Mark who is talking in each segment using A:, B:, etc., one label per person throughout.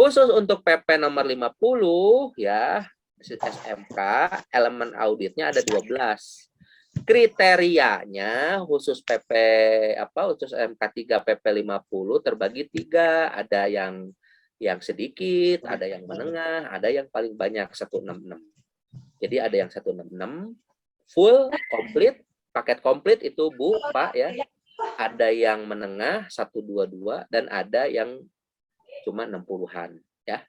A: Khusus untuk PP nomor 50 ya, SMK, elemen auditnya ada 12. Kriterianya khusus PP khusus MK3 PP 50 terbagi 3, ada yang sedikit, ada yang menengah, ada yang paling banyak 166. Jadi ada yang 166 full komplit, paket komplit itu Bu, Pak ya. Ada yang menengah 122 dan ada yang cuma 60-an ya.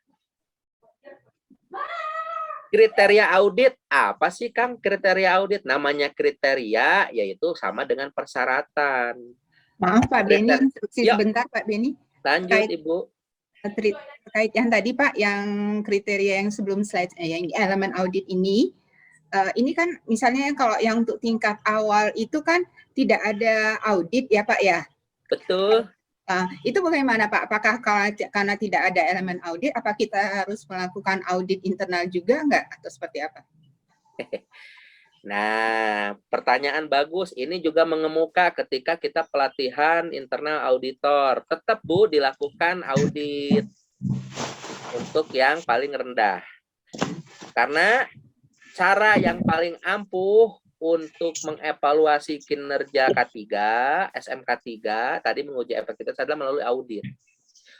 A: Kriteria audit apa sih Kang? Kriteria audit namanya kriteria yaitu sama dengan persyaratan.
B: Maaf Pak Beni, instruksi sebentar Pak Beni.
A: Lanjut Ibu.
B: Terkait yang tadi Pak, yang kriteria yang sebelum slide, yang elemen audit ini kan misalnya kalau yang untuk tingkat awal itu kan tidak ada audit ya Pak ya?
A: Betul.
B: Itu bagaimana Pak? Apakah karena tidak ada elemen audit, apa kita harus melakukan audit internal juga enggak? Atau seperti apa?
A: Nah, pertanyaan bagus. Ini juga mengemuka ketika kita pelatihan internal auditor. Tetap Bu, dilakukan audit untuk yang paling rendah. Karena cara yang paling ampuh untuk mengevaluasi kinerja K3, SMK 3, tadi menguji efektivitas adalah melalui audit.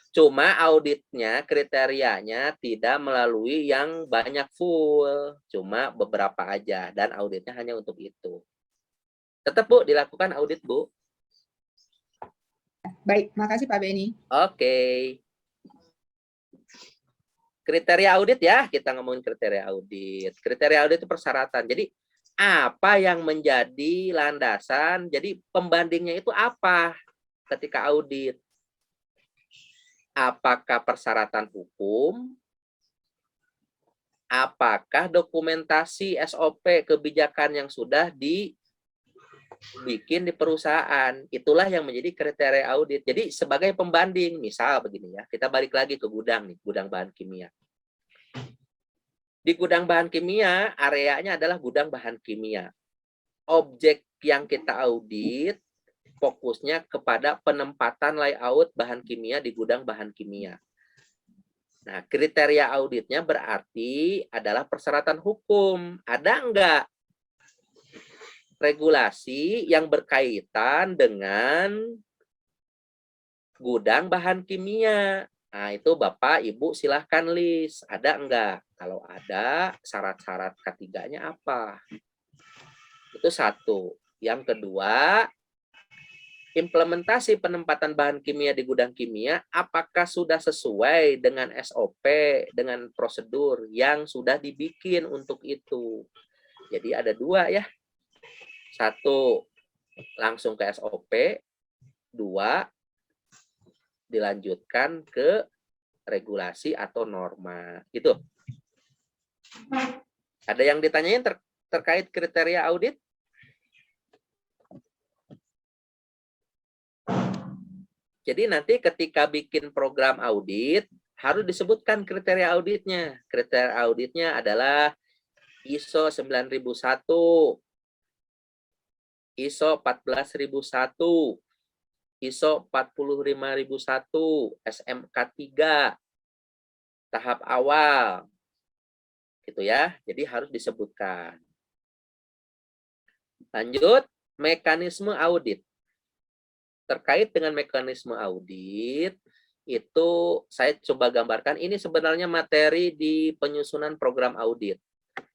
A: Cuma auditnya, kriterianya tidak melalui yang banyak full, cuma beberapa aja, dan auditnya hanya untuk itu. Tetap Bu, dilakukan audit Bu.
B: Baik, makasih Pak Beni.
A: Oke. Kriteria audit ya, kita ngomongin kriteria audit. Kriteria audit itu persyaratan. Jadi apa yang menjadi landasan, jadi pembandingnya itu apa ketika audit? Apakah persyaratan hukum? Apakah dokumentasi SOP kebijakan yang sudah dibikin di perusahaan? Itulah yang menjadi kriteria audit. Jadi sebagai pembanding, misal begini ya, kita balik lagi ke gudang nih, gudang bahan kimia. Di gudang bahan kimia, areanya adalah gudang bahan kimia. Objek yang kita audit fokusnya kepada penempatan layout bahan kimia di gudang bahan kimia. Nah, kriteria auditnya berarti adalah persyaratan hukum. Ada enggak regulasi yang berkaitan dengan gudang bahan kimia? Nah, itu Bapak, Ibu silahkan list. Ada enggak? Kalau ada, syarat-syarat ketiganya apa? Itu satu. Yang kedua, implementasi penempatan bahan kimia di gudang kimia, apakah sudah sesuai dengan SOP, dengan prosedur yang sudah dibikin untuk itu. Jadi ada dua ya. Satu, langsung ke SOP. Dua, dilanjutkan ke regulasi atau norma. Gitu. Ada yang ditanyain terkait kriteria audit? Jadi nanti ketika bikin program audit, harus disebutkan kriteria auditnya. Kriteria auditnya adalah ISO 9001, ISO 14001, ISO 45001, SMK 3, tahap awal. Gitu ya. Jadi harus disebutkan. Lanjut, mekanisme audit. Terkait dengan mekanisme audit, itu saya coba gambarkan, ini sebenarnya materi di penyusunan program audit.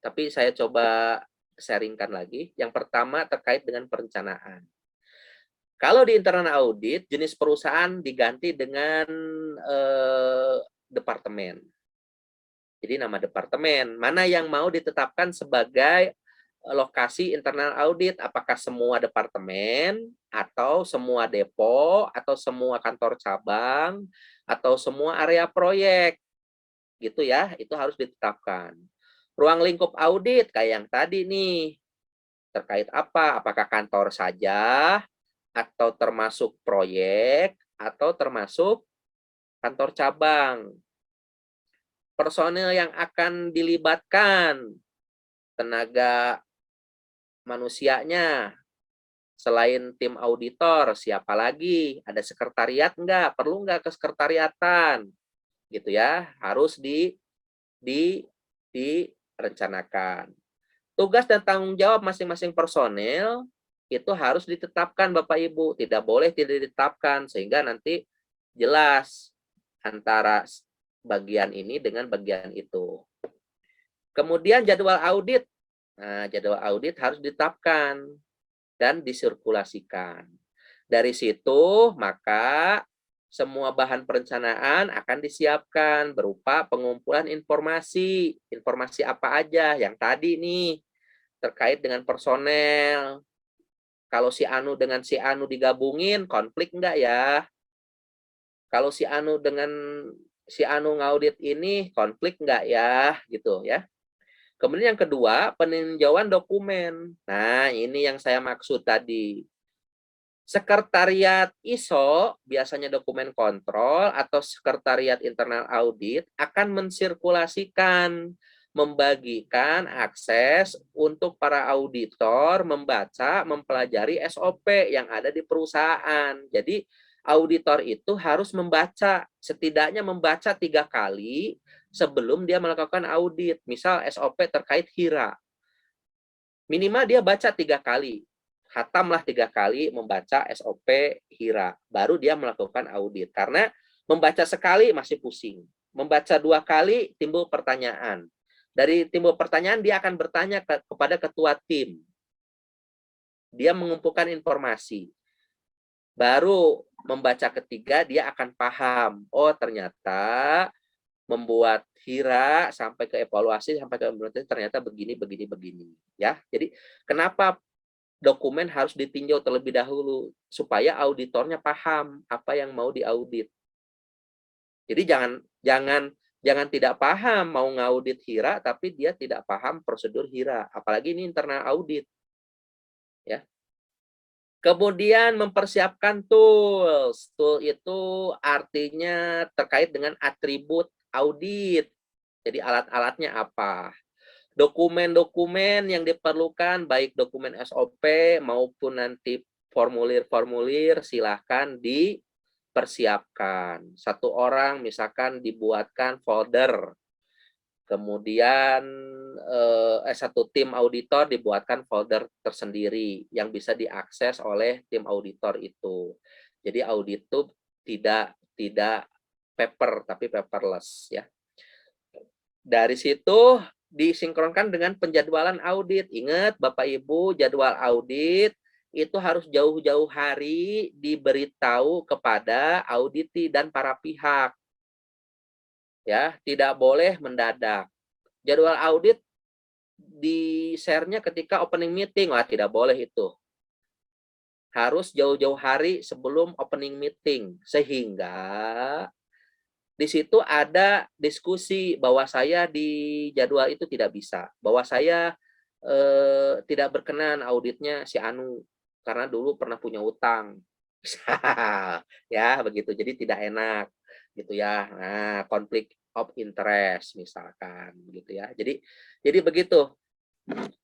A: Tapi saya coba sharingkan lagi. Yang pertama terkait dengan perencanaan. Kalau di internal audit, jenis perusahaan diganti dengan departemen. Jadi nama departemen, mana yang mau ditetapkan sebagai lokasi internal audit, apakah semua departemen, atau semua depo, atau semua kantor cabang, atau semua area proyek, gitu ya, itu harus ditetapkan. Ruang lingkup audit, kayak yang tadi nih, terkait apa? Apakah kantor saja, atau termasuk proyek, atau termasuk kantor cabang. Personil yang akan dilibatkan, tenaga manusianya, selain tim auditor, siapa lagi? Ada sekretariat enggak? Perlu enggak kesekretariatan? gitu ya, harus di direncanakan. Tugas dan tanggung jawab masing-masing personel itu harus ditetapkan Bapak Ibu, tidak boleh tidak ditetapkan sehingga nanti jelas antara bagian ini dengan bagian itu. Kemudian jadwal audit. Nah, jadwal audit harus ditetapkan dan disirkulasikan. Dari situ, maka semua bahan perencanaan akan disiapkan berupa pengumpulan informasi. Informasi apa aja yang tadi nih terkait dengan personel. Kalau si Anu dengan si Anu digabungin, konflik enggak ya? Kalau si Anu dengan si Anu ngaudit ini, konflik enggak ya? Gitu ya. Kemudian yang kedua, peninjauan dokumen. Nah, ini yang saya maksud tadi. Sekretariat ISO, biasanya dokumen kontrol atau sekretariat internal audit akan mensirkulasikan, membagikan akses untuk para auditor membaca, mempelajari SOP yang ada di perusahaan. Jadi auditor itu harus membaca, setidaknya membaca 3 kali sebelum dia melakukan audit. Misal SOP terkait HIRA. Minimal dia baca 3 kali, hatamlah 3 kali membaca SOP HIRA, baru dia melakukan audit. Karena membaca sekali masih pusing, membaca 2 kali timbul pertanyaan. Dari timbul pertanyaan dia akan bertanya kepada ketua tim. Dia mengumpulkan informasi. Baru membaca ketiga dia akan paham, oh ternyata membuat HIRA sampai ke evaluasi sampai ke implementasi ternyata begini begini begini ya. Jadi kenapa dokumen harus ditinjau terlebih dahulu supaya auditornya paham apa yang mau diaudit. Jadi jangan tidak paham mau ngaudit HIRA tapi dia tidak paham prosedur HIRA, apalagi ini internal audit. Ya. Kemudian mempersiapkan tools. Tool itu artinya terkait dengan atribut audit. Jadi alat-alatnya apa? Dokumen-dokumen yang diperlukan, baik dokumen SOP maupun nanti formulir-formulir, silahkan dipersiapkan. Satu orang misalkan dibuatkan folder, kemudian satu tim auditor dibuatkan folder tersendiri yang bisa diakses oleh tim auditor itu. Jadi audit itu tidak paper tapi paperless ya. Dari situ disinkronkan dengan penjadwalan audit. Ingat Bapak Ibu, jadwal audit itu harus jauh-jauh hari diberitahu kepada auditi dan para pihak. Ya, tidak boleh mendadak. Jadwal audit di-share-nya ketika opening meeting, wah tidak boleh itu. Harus jauh-jauh hari sebelum opening meeting sehingga di situ ada diskusi bahwa saya di jadwal itu tidak bisa, bahwa saya tidak berkenan auditnya si Anu karena dulu pernah punya utang. Ya, begitu. Jadi tidak enak gitu ya. Nah, konflik of interest misalkan gitu ya. Jadi begitu.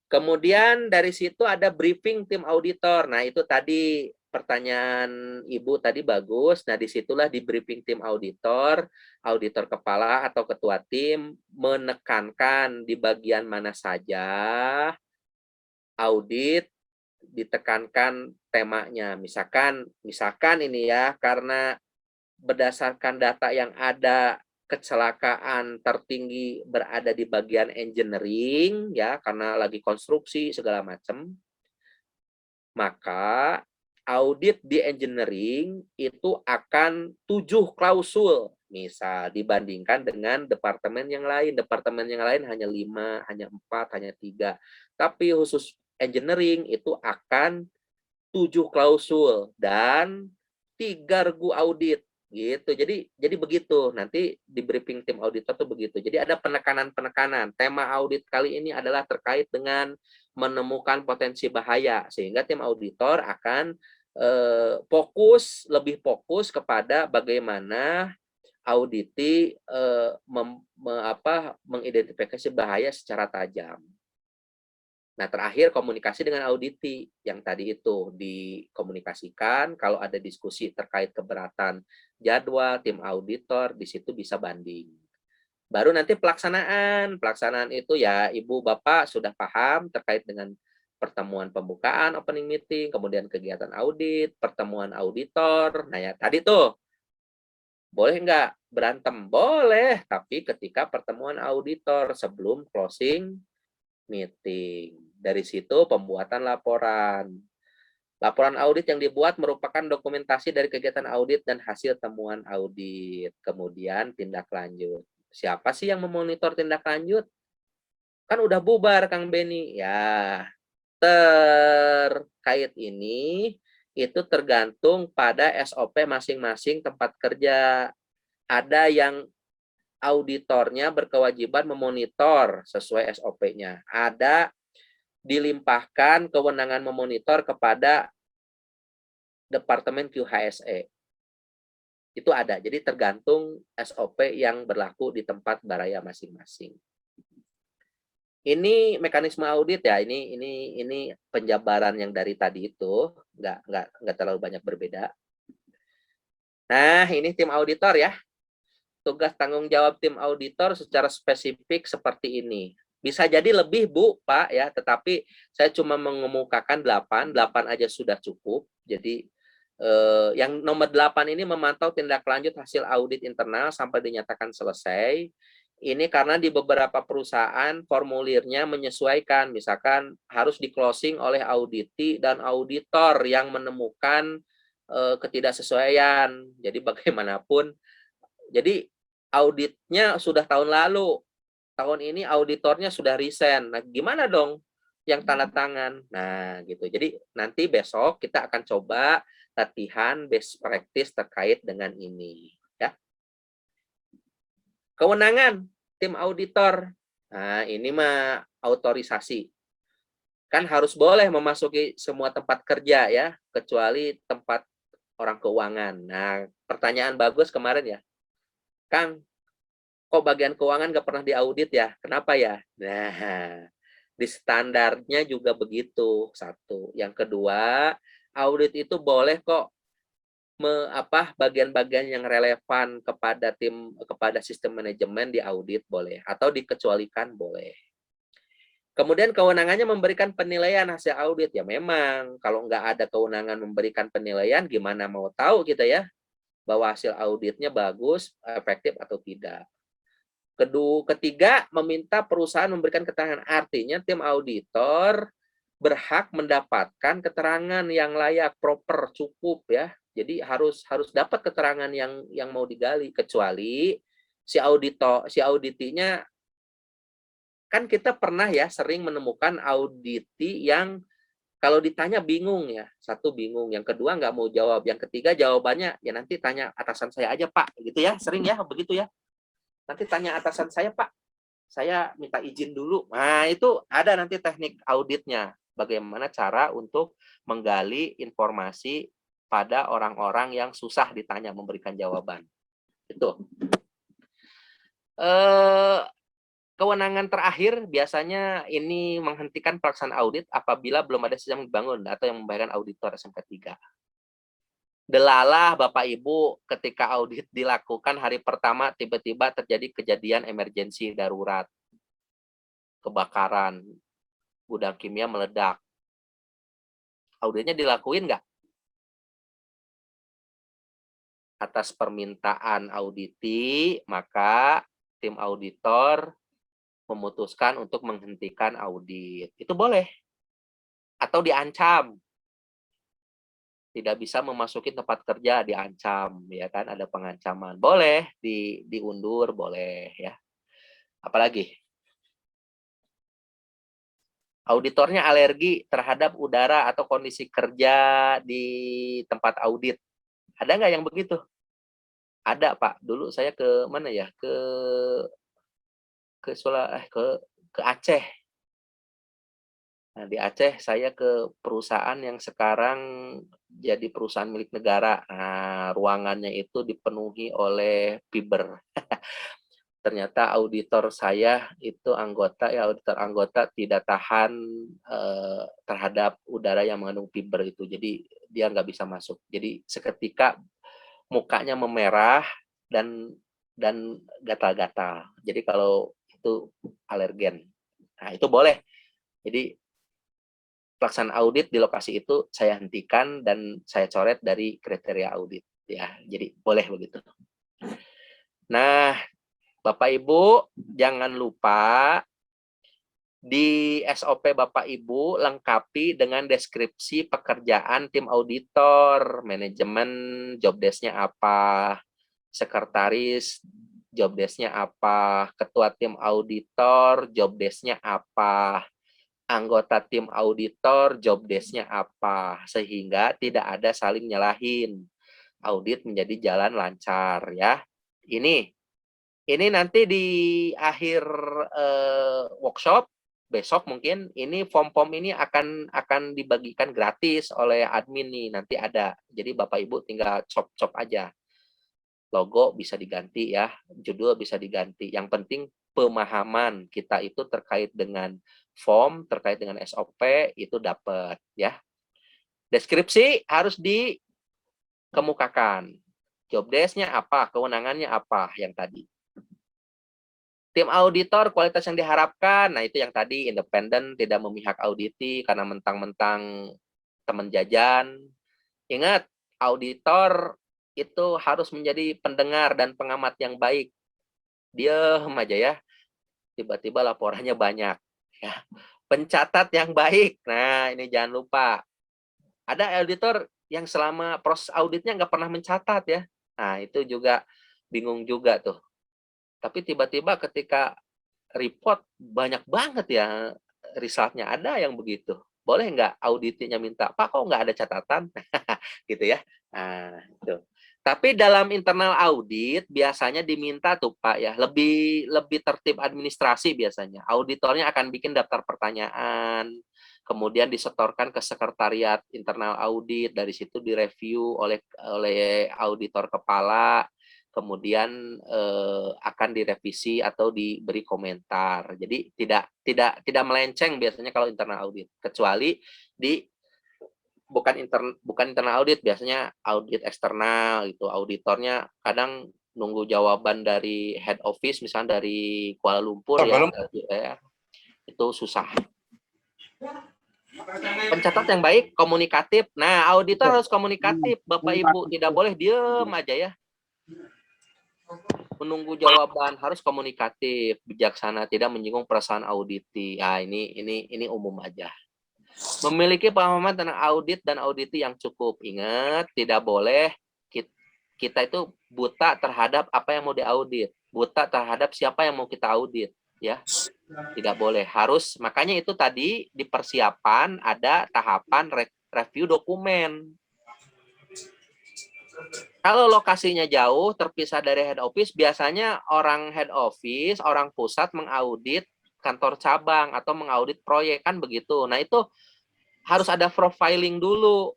A: Kemudian dari situ ada briefing tim auditor. Nah, itu tadi pertanyaan Ibu tadi bagus. Nah, disitulah di briefing tim auditor, auditor kepala atau ketua tim menekankan di bagian mana saja audit, ditekankan temanya. Misalkan ini ya, karena berdasarkan data yang ada kecelakaan tertinggi berada di bagian engineering ya karena lagi konstruksi segala macam, maka audit di engineering itu akan 7 klausul misal dibandingkan dengan departemen yang lain hanya 5, hanya 4, hanya 3, tapi khusus engineering itu akan 7 klausul dan 3 regu audit gitu. Jadi begitu. Nanti di briefing tim auditor tuh begitu. Jadi ada penekanan-penekanan. Tema audit kali ini adalah terkait dengan menemukan potensi bahaya sehingga tim auditor akan lebih fokus kepada bagaimana auditi mengidentifikasi bahaya secara tajam. Nah, terakhir komunikasi dengan auditi yang tadi itu dikomunikasikan, kalau ada diskusi terkait keberatan jadwal, tim auditor di situ bisa banding. Baru nanti pelaksanaan. Pelaksanaan itu ya Ibu Bapak sudah paham terkait dengan pertemuan pembukaan opening meeting, kemudian kegiatan audit, pertemuan auditor. Nah ya tadi tuh, boleh nggak berantem? Boleh, tapi ketika pertemuan auditor sebelum closing meeting. Dari situ pembuatan laporan. Laporan audit yang dibuat merupakan dokumentasi dari kegiatan audit dan hasil temuan audit. Kemudian tindak lanjut. Siapa sih yang memonitor tindak lanjut? Kan udah bubar Kang Beni. Ya, terkait ini itu tergantung pada SOP masing-masing tempat kerja. Ada yang auditornya berkewajiban memonitor sesuai SOP-nya. Ada dilimpahkan kewenangan memonitor kepada Departemen QHSE. Itu ada. Jadi tergantung SOP yang berlaku di tempat baraya masing-masing. Ini mekanisme audit ya. Ini penjabaran yang dari tadi itu nggak terlalu banyak berbeda. Nah, ini tim auditor ya. Tugas tanggung jawab tim auditor secara spesifik seperti ini. Bisa jadi lebih Bu, Pak ya, tetapi saya cuma mengemukakan 8 aja sudah cukup. Jadi yang nomor 8 ini memantau tindak lanjut hasil audit internal sampai dinyatakan selesai. Ini karena di beberapa perusahaan formulirnya menyesuaikan, misalkan harus di closing oleh auditi dan auditor yang menemukan ketidaksesuaian. Jadi bagaimanapun, jadi auditnya sudah tahun lalu, tahun ini auditornya sudah resign. Nah, gimana dong yang tanda tangan? Nah, gitu. Jadi nanti besok kita akan coba latihan best practice terkait dengan ini. Ya. Kewenangan tim auditor. Nah, ini mah autorisasi. Kan harus boleh memasuki semua tempat kerja ya, kecuali tempat orang keuangan. Nah, pertanyaan bagus kemarin ya. Kang, kok bagian keuangan nggak pernah diaudit ya? Kenapa ya? Nah, di standarnya juga begitu. Satu. Yang kedua, audit itu boleh kok bagian-bagian yang relevan kepada sistem manajemen diaudit boleh atau dikecualikan boleh. Kemudian kewenangannya memberikan penilaian hasil audit ya memang kalau nggak ada kewenangan memberikan penilaian gimana mau tahu kita ya bahwa hasil auditnya bagus, efektif atau tidak. Ketiga, meminta perusahaan memberikan keterangan. Artinya tim auditor berhak mendapatkan keterangan yang layak, proper, cukup ya. Jadi harus dapat keterangan yang mau digali, kecuali si auditinya kan kita pernah ya sering menemukan auditi yang kalau ditanya bingung ya. Satu bingung, yang kedua nggak mau jawab, yang ketiga jawabannya ya nanti tanya atasan saya aja Pak, gitu ya. Sering ya begitu ya. Nanti tanya atasan saya Pak, saya minta izin dulu. Nah, itu ada nanti teknik auditnya. Bagaimana cara untuk menggali informasi pada orang-orang yang susah ditanya memberikan jawaban. Itu. Kewenangan terakhir biasanya ini menghentikan pelaksanaan audit apabila belum ada sistem dibangun atau yang membayarkan auditor SMK 3. Delalah Bapak Ibu ketika audit dilakukan hari pertama tiba-tiba terjadi kejadian emergensi darurat. Kebakaran, gudang kimia meledak. Auditnya dilakuin nggak? Atas permintaan auditi, maka tim auditor memutuskan untuk menghentikan audit. Itu boleh. Atau diancam. Tidak bisa memasuki tempat kerja, diancam. Ya kan, ada pengancaman. Boleh, diundur, boleh. Ya. Apalagi? Auditornya alergi terhadap udara atau kondisi kerja di tempat audit. Ada nggak yang begitu? Ada Pak. Dulu saya ke mana ya? Ke Aceh. Nah, di Aceh saya ke perusahaan yang sekarang jadi perusahaan milik negara. Nah, ruangannya itu dipenuhi oleh fiber. ternyata auditor saya itu auditor anggota tidak tahan terhadap udara yang mengandung fiber itu, jadi dia nggak bisa masuk. Jadi seketika mukanya memerah dan gatal-gatal. Jadi kalau itu alergen, nah itu boleh. Jadi pelaksanaan audit di lokasi itu saya hentikan dan saya coret dari kriteria audit ya. Jadi boleh begitu. Nah, Bapak Ibu, jangan lupa di SOP Bapak Ibu lengkapi dengan deskripsi pekerjaan tim auditor, manajemen job desk-nya apa, sekretaris job desk-nya apa, ketua tim auditor job desk-nya apa, anggota tim auditor job desk-nya apa, sehingga tidak ada saling nyalahin. Audit menjadi jalan lancar ya. Ini nanti di akhir workshop besok mungkin ini form-form ini akan dibagikan gratis oleh admin nih, nanti ada. Jadi Bapak Ibu tinggal cop-cop aja. Logo bisa diganti ya, judul bisa diganti. Yang penting pemahaman kita itu terkait dengan form, terkait dengan SOP itu dapat ya. Deskripsi harus dikemukakan. Job desk-nya apa, kewenangannya apa yang tadi. Tim auditor kualitas yang diharapkan, nah itu yang tadi independen, tidak memihak auditi karena mentang-mentang teman jajan. Ingat, auditor itu harus menjadi pendengar dan pengamat yang baik. Diam aja ya, tiba-tiba laporannya banyak. Ya. Pencatat yang baik, nah ini jangan lupa. Ada auditor yang selama proses auditnya nggak pernah mencatat ya. Nah itu juga bingung juga tuh. Tapi tiba-tiba ketika report banyak banget ya resultnya, ada yang begitu. Boleh nggak auditnya minta, Pak kok nggak ada catatan? Gitu ya. Nah, itu. Tapi dalam internal audit biasanya diminta tuh Pak ya, lebih tertib administrasi biasanya. Auditornya akan bikin daftar pertanyaan, kemudian disetorkan ke sekretariat internal audit, dari situ direview oleh auditor kepala, kemudian akan direvisi atau diberi komentar. Jadi tidak melenceng biasanya kalau internal audit, kecuali di bukan internal audit, biasanya audit eksternal gitu. Auditornya kadang nunggu jawaban dari head office, misalnya dari Kuala Lumpur ya, itu susah. Pencatat yang baik, komunikatif. Nah, auditor harus komunikatif, Bapak Ibu, tidak boleh diem aja ya. Menunggu jawaban, harus komunikatif, bijaksana, tidak menyinggung perasaan auditi. Ah, ini umum aja. Memiliki pemahaman tentang audit dan auditi yang cukup. Ingat, tidak boleh kita itu buta terhadap apa yang mau diaudit, buta terhadap siapa yang mau kita audit, ya. Tidak boleh. Harus, makanya itu tadi di persiapan ada tahapan review dokumen. Kalau lokasinya jauh, terpisah dari head office, biasanya orang head office, orang pusat mengaudit kantor cabang atau mengaudit proyek, kan begitu. Nah, itu harus ada profiling dulu.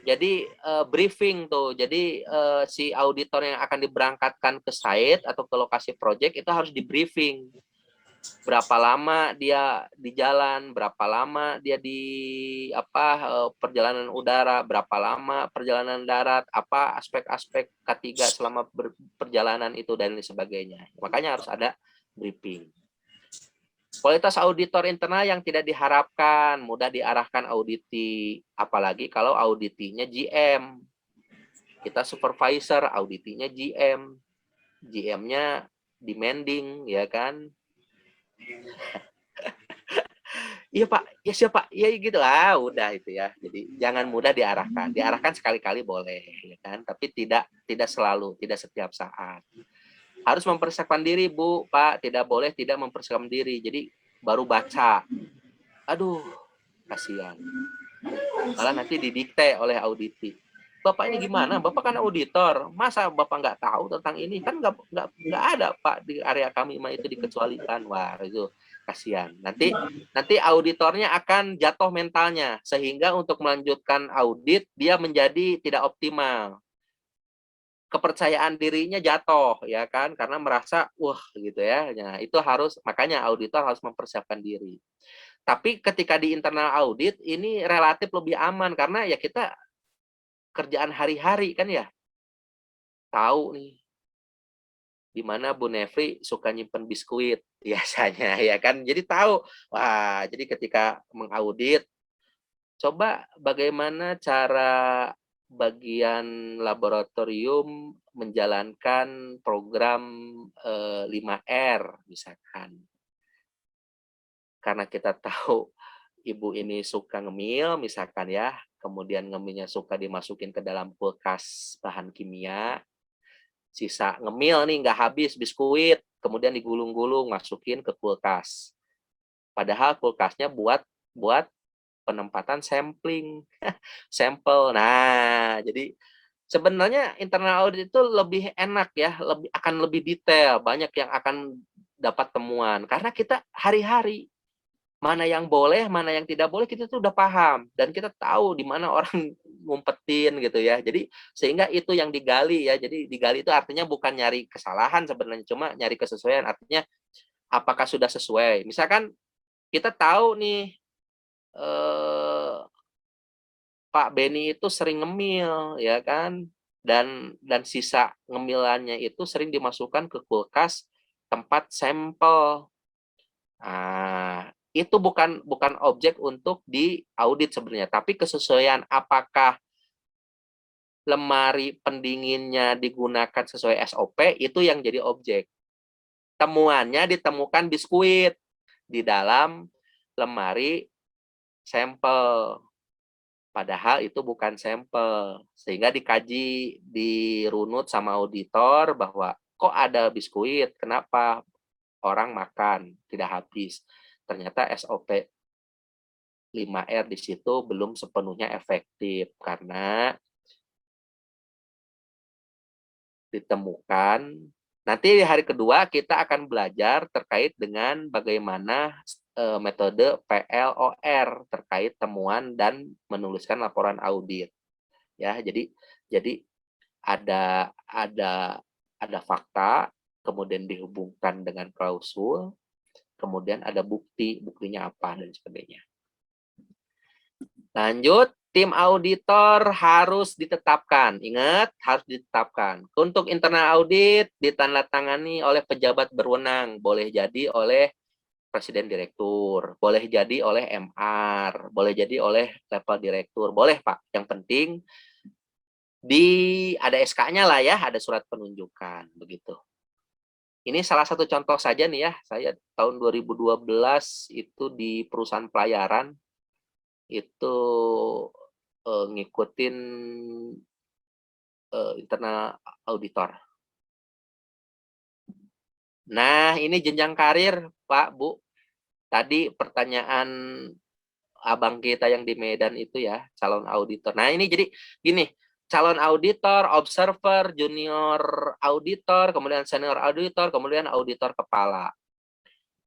A: Jadi briefing tuh. Jadi si auditor yang akan diberangkatkan ke site atau ke lokasi proyek itu harus di briefing. Berapa lama dia di jalan, berapa lama dia di perjalanan udara, berapa lama perjalanan darat, apa aspek-aspek K3 selama perjalanan itu dan sebagainya. Makanya harus ada briefing. Kualitas auditor internal yang tidak diharapkan, mudah diarahkan auditi, apalagi kalau auditinya GM. Kita supervisor, auditinya GM. GM-nya demanding, ya kan? Iya Pak, ya siapa? Ya gitu lah, udah itu ya. Jadi jangan mudah diarahkan. Diarahkan sekali-kali boleh, ya kan? Tapi tidak selalu, tidak setiap saat. Harus mempersiapkan diri, Bu, Pak. Tidak boleh tidak mempersiapkan diri. Jadi baru baca. Aduh, kasihan. Malah nanti didikte oleh auditi. Bapak ini gimana? Bapak kan auditor. Masa Bapak nggak tahu tentang ini? Kan nggak ada, Pak, di area kami itu dikecualikan. Wah, itu kasihan. Nanti auditornya akan jatuh mentalnya. Sehingga untuk melanjutkan audit, dia menjadi tidak optimal. kepercayaan dirinya jatuh ya kan, karena merasa wah gitu ya. Nah, itu harus, makanya auditor harus mempersiapkan diri. Tapi ketika di internal audit ini relatif lebih aman karena ya kita kerjaan hari-hari kan ya. Tahu nih di mana Bu Nefri suka nyimpen biskuit biasanya ya kan. Jadi tahu. Wah, jadi ketika mengaudit coba bagaimana cara bagian laboratorium menjalankan program 5R misalkan. Karena kita tahu ibu ini suka ngemil misalkan ya, kemudian ngemilnya suka dimasukin ke dalam kulkas bahan kimia, sisa ngemil nih nggak habis biskuit, kemudian digulung-gulung masukin ke kulkas. Padahal kulkasnya buat buat penempatan sampling, sampel. Nah, jadi sebenarnya internal audit itu lebih enak ya, akan lebih detail, banyak yang akan dapat temuan karena kita hari-hari mana yang boleh, mana yang tidak boleh kita tuh udah paham dan kita tahu di mana orang ngumpetin gitu ya. Jadi sehingga itu yang digali ya. Jadi digali itu artinya bukan nyari kesalahan sebenarnya, cuma nyari kesesuaian. Artinya apakah sudah sesuai. Misalkan kita tahu nih Pak Beni itu sering ngemil ya kan, dan sisa ngemilannya itu sering dimasukkan ke kulkas tempat sampel. Nah, itu bukan bukan objek untuk diaudit sebenarnya, tapi kesesuaian apakah lemari pendinginnya digunakan sesuai SOP itu yang jadi objek. Temuannya ditemukan biskuit di dalam lemari sampel. Padahal itu bukan sampel. Sehingga dikaji, dirunut sama auditor bahwa kok ada biskuit, kenapa orang makan tidak habis. Ternyata SOP 5R di situ belum sepenuhnya efektif karena ditemukan. Nanti di hari kedua kita akan belajar terkait dengan bagaimana metode PLOR terkait temuan dan menuliskan laporan audit. Ya, jadi ada fakta, kemudian dihubungkan dengan klausul, kemudian ada buktinya apa dan sebagainya. Lanjut, tim auditor harus ditetapkan. Ingat, harus ditetapkan. Untuk internal audit ditandatangani oleh pejabat berwenang, boleh jadi oleh presiden direktur, boleh jadi oleh MR, boleh jadi oleh level direktur, boleh Pak. Yang penting ada SK-nya lah ya, ada surat penunjukan begitu. Ini salah satu contoh saja nih ya, saya tahun 2012 itu di perusahaan pelayaran itu ngikutin internal auditor. Nah, ini jenjang karir, Pak, Bu. Tadi pertanyaan abang kita yang di Medan itu ya, calon auditor. Nah, ini jadi gini, calon auditor, observer, junior auditor, kemudian senior auditor, kemudian auditor kepala.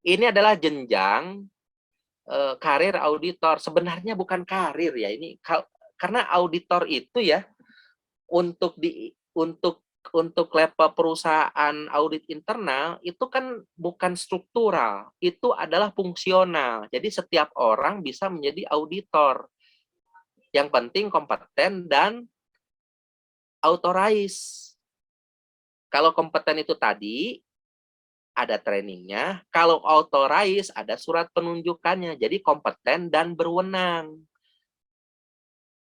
A: Ini adalah jenjang karir auditor. Sebenarnya bukan karir ya, ini karena auditor itu ya untuk level perusahaan audit internal itu kan bukan struktural, itu adalah fungsional. Jadi setiap orang bisa menjadi auditor. Yang penting kompeten dan authorized. Kalau kompeten itu tadi ada trainingnya, kalau authorized ada surat penunjukannya. Jadi kompeten dan berwenang.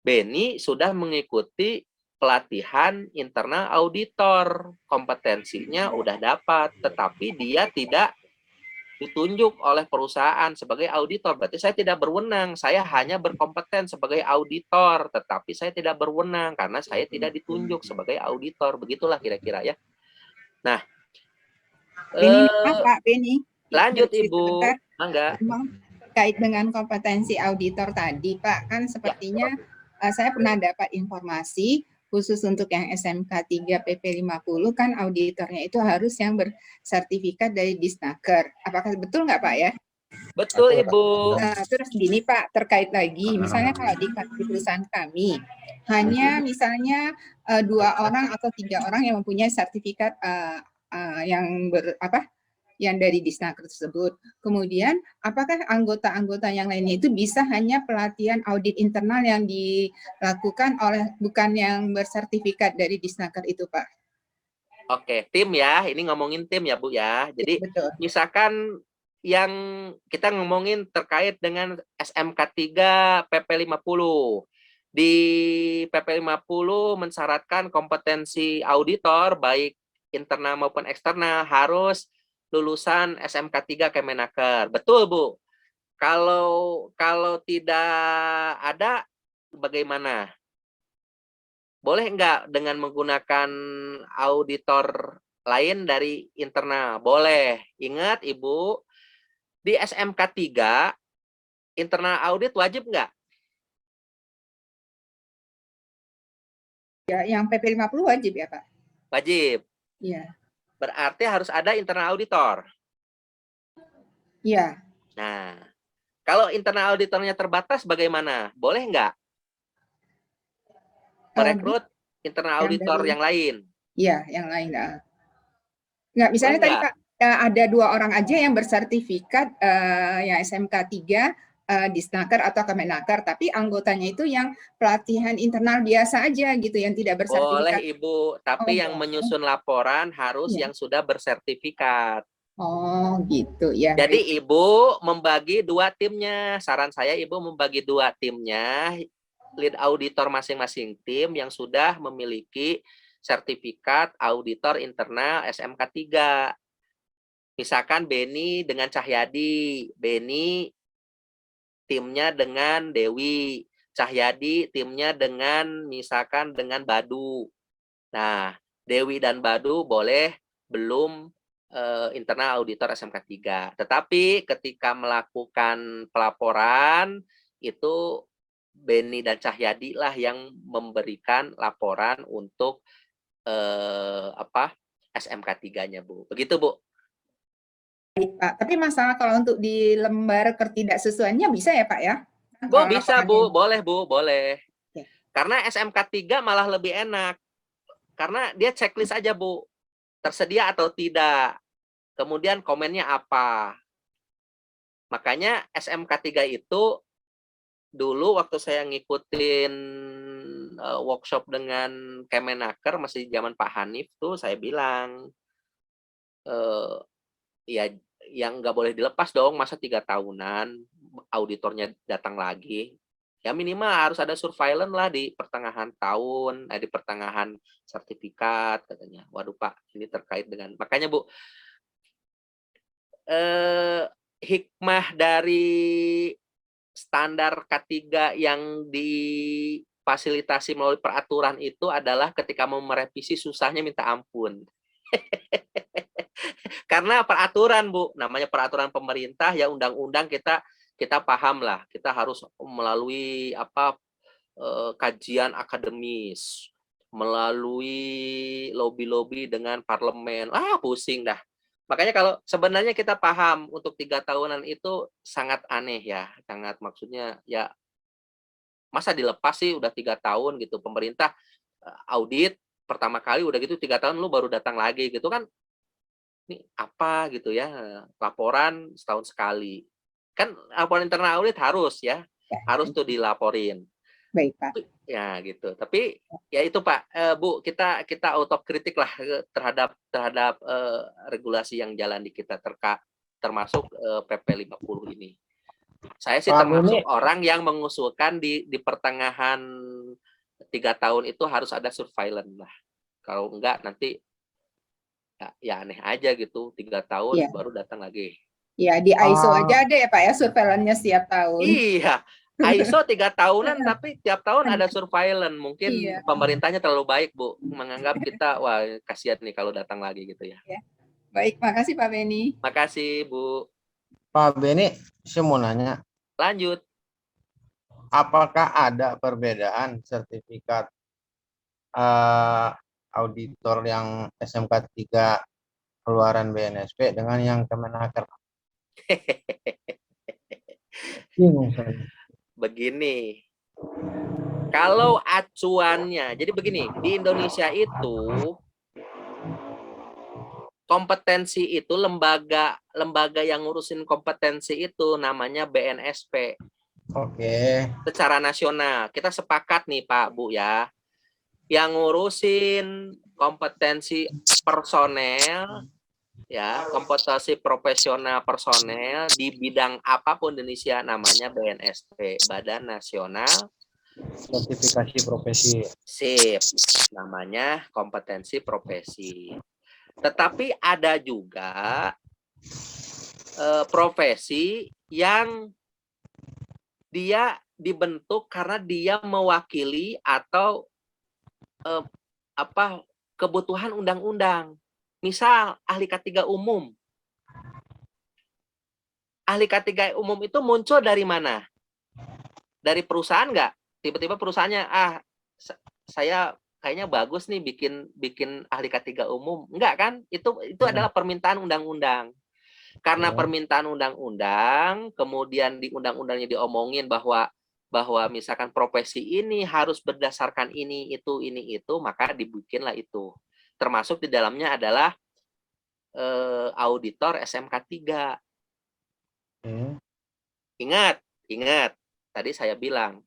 A: Beni sudah mengikuti pelatihan internal auditor, kompetensinya udah dapat, tetapi dia tidak ditunjuk oleh perusahaan sebagai auditor. Berarti saya tidak berwenang, saya hanya berkompeten sebagai auditor, tetapi saya tidak berwenang karena saya tidak ditunjuk sebagai auditor. Begitulah kira-kira ya. Nah,
B: Beni, Pak Beni,
A: lanjut Ibu,
B: enggak? Terkait dengan kompetensi auditor tadi, Pak, kan sepertinya saya pernah dapat informasi khusus untuk yang SMK 3 PP 50 kan auditornya itu harus yang bersertifikat dari Disnaker. Apakah betul nggak Pak ya?
A: Betul, Ibu.
B: Terus gini Pak, terkait lagi, misalnya kalau di perusahaan kami, hanya misalnya 2 orang atau 3 orang yang mempunyai sertifikat yang dari Disnaker tersebut. Kemudian, apakah anggota-anggota yang lainnya itu bisa hanya pelatihan audit internal yang dilakukan oleh bukan yang bersertifikat dari Disnaker itu, Pak?
A: Oke, tim ya. Ini ngomongin tim ya, Bu ya.
B: Ya,
A: Jadi,
B: betul.
A: misalkan yang kita ngomongin terkait dengan SMK 3 PP 50. Di PP 50 mensyaratkan kompetensi auditor baik internal maupun eksternal harus lulusan SMK 3 Kemenaker. Betul, Bu. Kalau kalau tidak ada bagaimana? Boleh nggak dengan menggunakan auditor lain dari internal? Boleh. Ingat, Ibu, di SMK 3, internal audit wajib nggak?
B: Ya, yang PP 50 wajib ya, Pak?
A: Wajib.
B: Iya.
A: Berarti harus ada internal auditor.
B: Iya.
A: Nah, kalau internal auditornya terbatas bagaimana? Boleh nggak merekrut internal
B: Yang
A: auditor
B: dari,
A: yang lain?
B: ya, yang lain. Nggak,
A: Boleh
B: misalnya tadi
A: nggak?
B: Pak, ada 2 orang aja yang bersertifikat yang SMK 3 Disnaker atau Kemenaker, tapi anggotanya itu yang pelatihan internal biasa aja gitu, yang tidak
A: Boleh,
B: bersertifikat.
A: Ibu.
B: Oh,
A: Tapi yang
B: boleh.
A: menyusun laporan harus
B: Ya.
A: yang sudah bersertifikat.
B: Oh, gitu. Ya, baik.
A: Jadi Ibu membagi 2 timnya. Saran saya Ibu membagi 2 timnya. Lead auditor masing-masing tim yang sudah memiliki sertifikat auditor internal SMK 3. Misalkan Beni dengan Cahyadi. Beni timnya dengan Dewi. Cahyadi timnya dengan misalkan dengan Badu. Nah, Dewi dan Badu boleh belum internal auditor SMK 3. Tetapi ketika melakukan pelaporan itu Beni dan Cahyadi lah yang memberikan laporan untuk SMK 3-nya, Bu. Begitu, Bu.
B: Pak. Tapi masalah kalau untuk di lembar ketidaksesuaiannya bisa ya, Pak ya?
A: Bu,
B: Kalau
A: bisa,
B: laporannya.
A: Bu. Boleh, Bu. Boleh.
B: Oke.
A: Karena SMK 3 malah lebih enak. Karena dia checklist aja, Bu. Tersedia atau tidak. Kemudian komennya apa. Makanya SMK 3 itu dulu waktu saya ngikutin workshop dengan Kemenaker masih zaman Pak Hanif tuh saya bilang ya yang nggak boleh dilepas dong masa 3 tahunan auditornya datang lagi ya minimal harus ada surveillance lah di pertengahan tahun di pertengahan sertifikat katanya. Waduh Pak, ini terkait dengan makanya Bu hikmah dari standar K3 yang difasilitasi melalui peraturan itu adalah ketika mau merevisi susahnya minta ampun. Karena peraturan, Bu, namanya peraturan pemerintah ya undang-undang kita paham lah, kita harus melalui kajian akademis, melalui lobby-lobby dengan parlemen. Pusing dah. Makanya kalau sebenarnya kita paham untuk 3 tahunan itu sangat aneh ya, sangat maksudnya ya masa dilepas sih udah 3 tahun gitu pemerintah audit pertama kali udah gitu 3 tahun lu baru datang lagi gitu kan ini apa gitu ya laporan setahun sekali kan laporan internal audit harus ya
B: Ya,
A: harus tuh dilaporin
B: baik, Pak.
A: ya gitu tapi ya itu Pak Bu kita autokritik lah terhadap regulasi yang jalan di kita termasuk PP 50 ini. Saya sih
C: Pak
A: termasuk
C: Beni,
A: orang yang mengusulkan di pertengahan 3 tahun itu harus ada surveillance lah. Kalau enggak nanti ya aneh aja gitu 3 tahun
B: Ya,
A: baru datang lagi.
B: ya di ISO
C: uh,
B: aja ada ya, Pak ya, surveillance-nya setiap tahun.
A: Iya, ISO 3 tahunan tapi tiap tahun ada surveillance. Mungkin
B: Iya,
A: pemerintahnya terlalu baik Bu, menganggap kita wah kasihan nih kalau datang lagi gitu ya.
B: ya. Baik, makasih Pak Beni.
A: Makasih Bu.
C: Pak Beni, saya mau nanya,
A: Lanjut.
C: apakah ada perbedaan sertifikat uh, auditor yang SMK 3 keluaran BNSP dengan yang Kemenaker? Bingung saya.
A: Begini, kalau acuannya, jadi begini, di Indonesia itu kompetensi itu lembaga yang ngurusin kompetensi itu namanya BNSP
C: Oke.
A: secara nasional. Kita sepakat nih Pak Bu ya, yang ngurusin kompetensi personel ya, kompetensi profesional personel di bidang apapun di Indonesia namanya BNSP, Badan Nasional
C: Sertifikasi profesi.
A: Sip, namanya kompetensi profesi. Tetapi ada juga profesi yang dia dibentuk karena dia mewakili atau kebutuhan undang-undang. Misal ahli K3 umum. Ahli K3 umum itu muncul dari mana? Dari perusahaan nggak? Tiba-tiba perusahaannya, saya kayaknya bagus nih bikin ahli K3 umum. Enggak kan? Itu adalah permintaan undang-undang. Karena permintaan undang-undang, kemudian di undang-undangnya diomongin bahwa misalkan profesi ini harus berdasarkan ini, itu, maka dibikinlah itu. Termasuk di dalamnya adalah auditor SMK 3. Ingat, tadi saya bilang,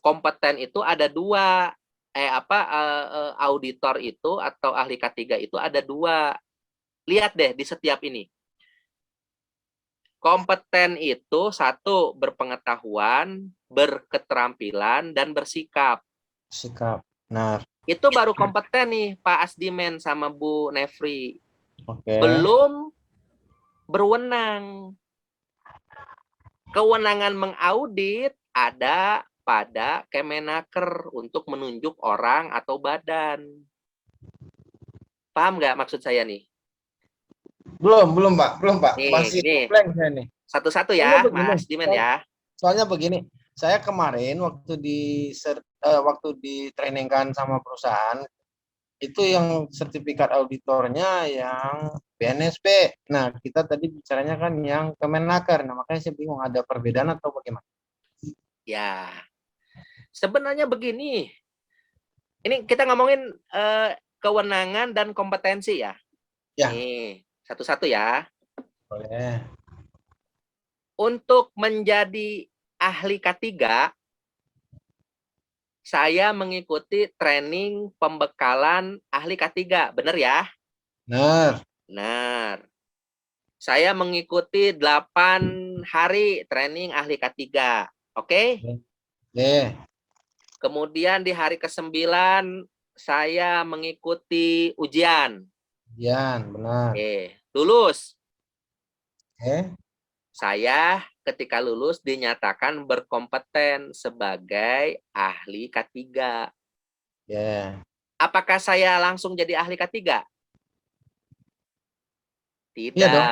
A: kompeten itu ada dua. Auditor itu atau ahli K3 itu ada dua. Lihat deh di setiap ini. Kompeten itu satu, berpengetahuan, berketerampilan, dan bersikap.
C: Sikap. Nah,
A: Itu baru kompeten nih Pak Asdimen sama Bu Nefri.
C: oke.
A: Belum berwenang. Kewenangan mengaudit ada pada Kemenaker untuk menunjuk orang atau badan. Paham nggak maksud saya nih?
C: Belum Pak.
A: Nih,
C: Masih
A: gini.
C: blank saya nih.
A: Satu-satu ya, Mas Dimen ya.
C: Soalnya begini, saya kemarin waktu di trainingkan sama perusahaan itu yang sertifikat auditornya yang BNSP. Nah, kita tadi bicaranya kan yang Kemenaker. Nah, makanya saya bingung ada perbedaan atau bagaimana.
A: Ya, sebenarnya begini. Ini kita ngomongin kewenangan dan kompetensi ya.
C: Ya.
A: Nih, satu-satu ya.
C: Boleh.
A: Untuk menjadi ahli K3, saya mengikuti training pembekalan ahli K3. Benar ya? Benar. Saya mengikuti 8 hari training ahli K3. Oke?
C: Oke.
A: Kemudian di hari ke-9 saya mengikuti ujian.
C: Ujian, benar.
A: Oke, lulus.
C: Oke.
A: Saya ketika lulus dinyatakan berkompeten sebagai ahli K3.
C: Ya.
A: Apakah saya langsung jadi ahli K3? Tidak.
C: Iya dong.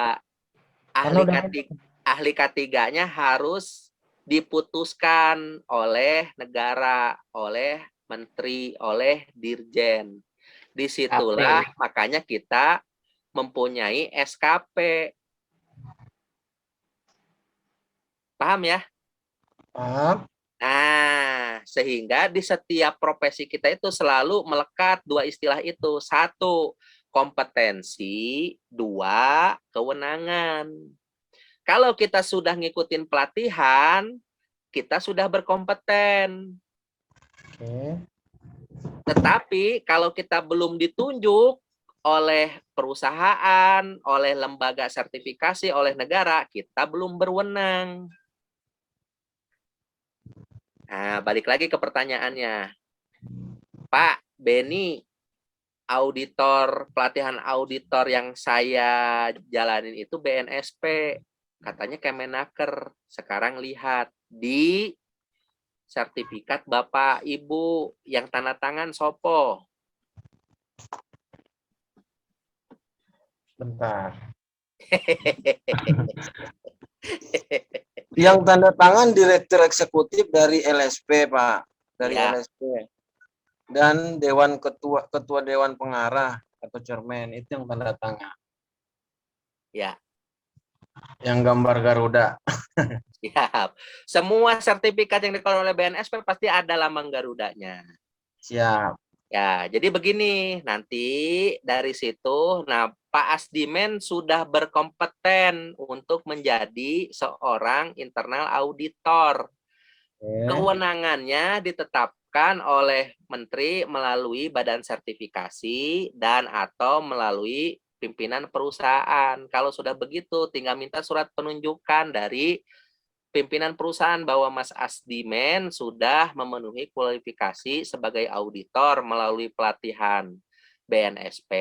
A: Ahli K3-nya harus diputuskan oleh negara, oleh menteri, oleh dirjen. Disitulah makanya kita mempunyai SKP. Paham ya?
C: Paham.
A: Nah, sehingga di setiap profesi kita itu selalu melekat dua istilah itu. Satu, kompetensi. Dua, kewenangan. Kalau kita sudah ngikutin pelatihan, kita sudah berkompeten.
C: Oke.
A: Tetapi kalau kita belum ditunjuk oleh perusahaan, oleh lembaga sertifikasi, oleh negara, kita belum berwenang. Nah, balik lagi ke pertanyaannya. Pak Beni, pelatihan auditor yang saya jalanin itu BNSP. Katanya Kemenaker. Sekarang lihat di sertifikat Bapak Ibu yang tanda tangan sopo.
C: Bentar. Yang tanda tangan Direktur Eksekutif dari LSP, Pak. Dari
A: Ya.
C: LSP. Dan Ketua Dewan Pengarah atau Chairman, itu yang tanda tangan.
A: Ya.
C: Yang gambar Garuda.
A: Siap. Semua sertifikat yang dikeluarkan oleh BNSP pasti ada lambang Garudanya.
C: Siap.
A: Ya, jadi begini, nanti dari situ, nah Pak Asdimen sudah berkompeten untuk menjadi seorang internal auditor. Kewenangannya ditetapkan oleh Menteri melalui badan sertifikasi dan atau melalui pimpinan perusahaan. Kalau sudah begitu, tinggal minta surat penunjukan dari pimpinan perusahaan bahwa Mas Asdimen sudah memenuhi kualifikasi sebagai auditor melalui pelatihan BNSP,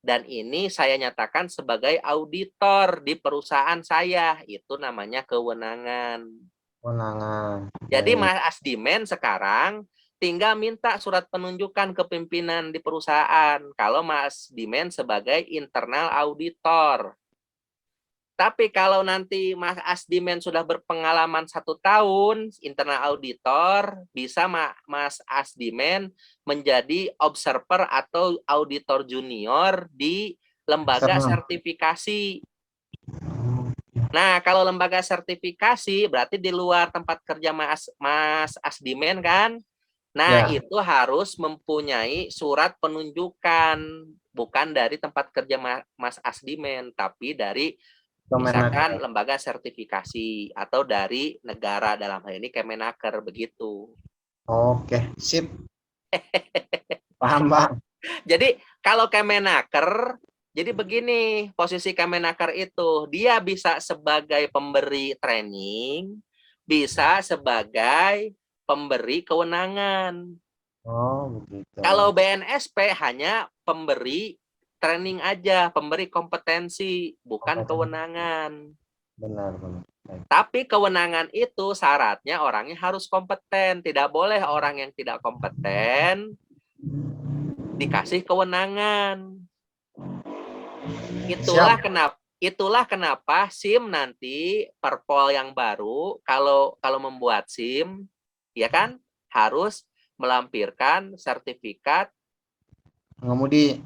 A: dan ini saya nyatakan sebagai auditor di perusahaan saya. Itu namanya kewenangan.
C: Kewenangan.
A: Jadi
C: Baik.
A: Mas Asdimen sekarang tinggal minta surat penunjukan ke pimpinan di perusahaan kalau Mas Asdimen sebagai internal auditor. Tapi kalau nanti Mas Asdimen sudah berpengalaman 1 tahun internal auditor, bisa Mas Asdimen menjadi observer atau auditor junior di lembaga sertifikasi. Nah, kalau lembaga sertifikasi berarti di luar tempat kerja Mas Asdimen kan? Nah,
C: Ya.
A: itu harus mempunyai surat penunjukan, bukan dari tempat kerja Mas Asdimen, tapi dari misalkan lembaga sertifikasi atau dari negara, dalam hal ini Kemenaker, begitu.
C: Oke, sip. Paham, Bang.
A: Jadi kalau Kemenaker, jadi begini, posisi Kemenaker itu, dia bisa sebagai pemberi training, bisa sebagai pemberi kewenangan.
C: Oh, begitu.
A: Kalau BNSP hanya pemberi training aja, pemberi kompetensi, bukan kewenangan.
C: Benar, benar. Baik.
A: Tapi kewenangan itu syaratnya orangnya harus kompeten. Tidak boleh orang yang tidak kompeten dikasih kewenangan. Itulah kenapa SIM nanti Perpol yang baru kalau membuat SIM, ya kan, harus melampirkan sertifikat
C: Mengemudi.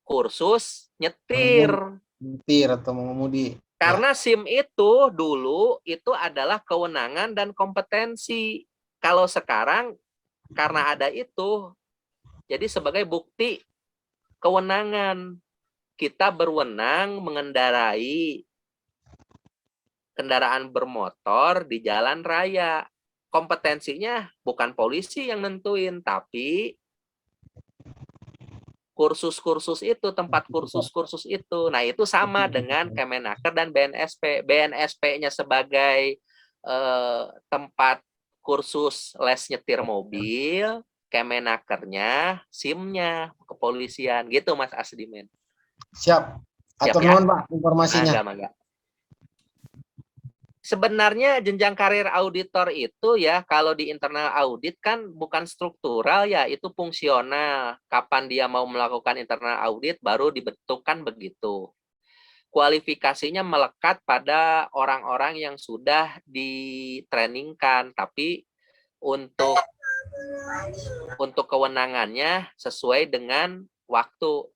A: Kursus nyetir.
C: Nyetir atau mengemudi.
A: Karena SIM itu dulu itu adalah kewenangan dan kompetensi. Kalau sekarang karena ada itu, jadi sebagai bukti kewenangan. Kita berwenang mengendarai kendaraan bermotor di jalan raya. Kompetensinya bukan polisi yang nentuin, tapi kursus-kursus itu, tempat kursus-kursus itu. Nah, itu sama dengan Kemenaker dan BNSP. BNSP-nya sebagai tempat kursus les nyetir mobil, Kemenakernya SIM-nya kepolisian. Gitu, Mas Asdimen.
C: Siap. Atur nuhun, Pak, informasinya.
A: Mangga. Sebenarnya jenjang karir auditor itu ya, kalau di internal audit kan bukan struktural ya, itu fungsional. Kapan dia mau melakukan internal audit baru dibentukkan begitu. Kualifikasinya melekat pada orang-orang yang sudah ditrainingkan, tapi untuk kewenangannya sesuai dengan waktu.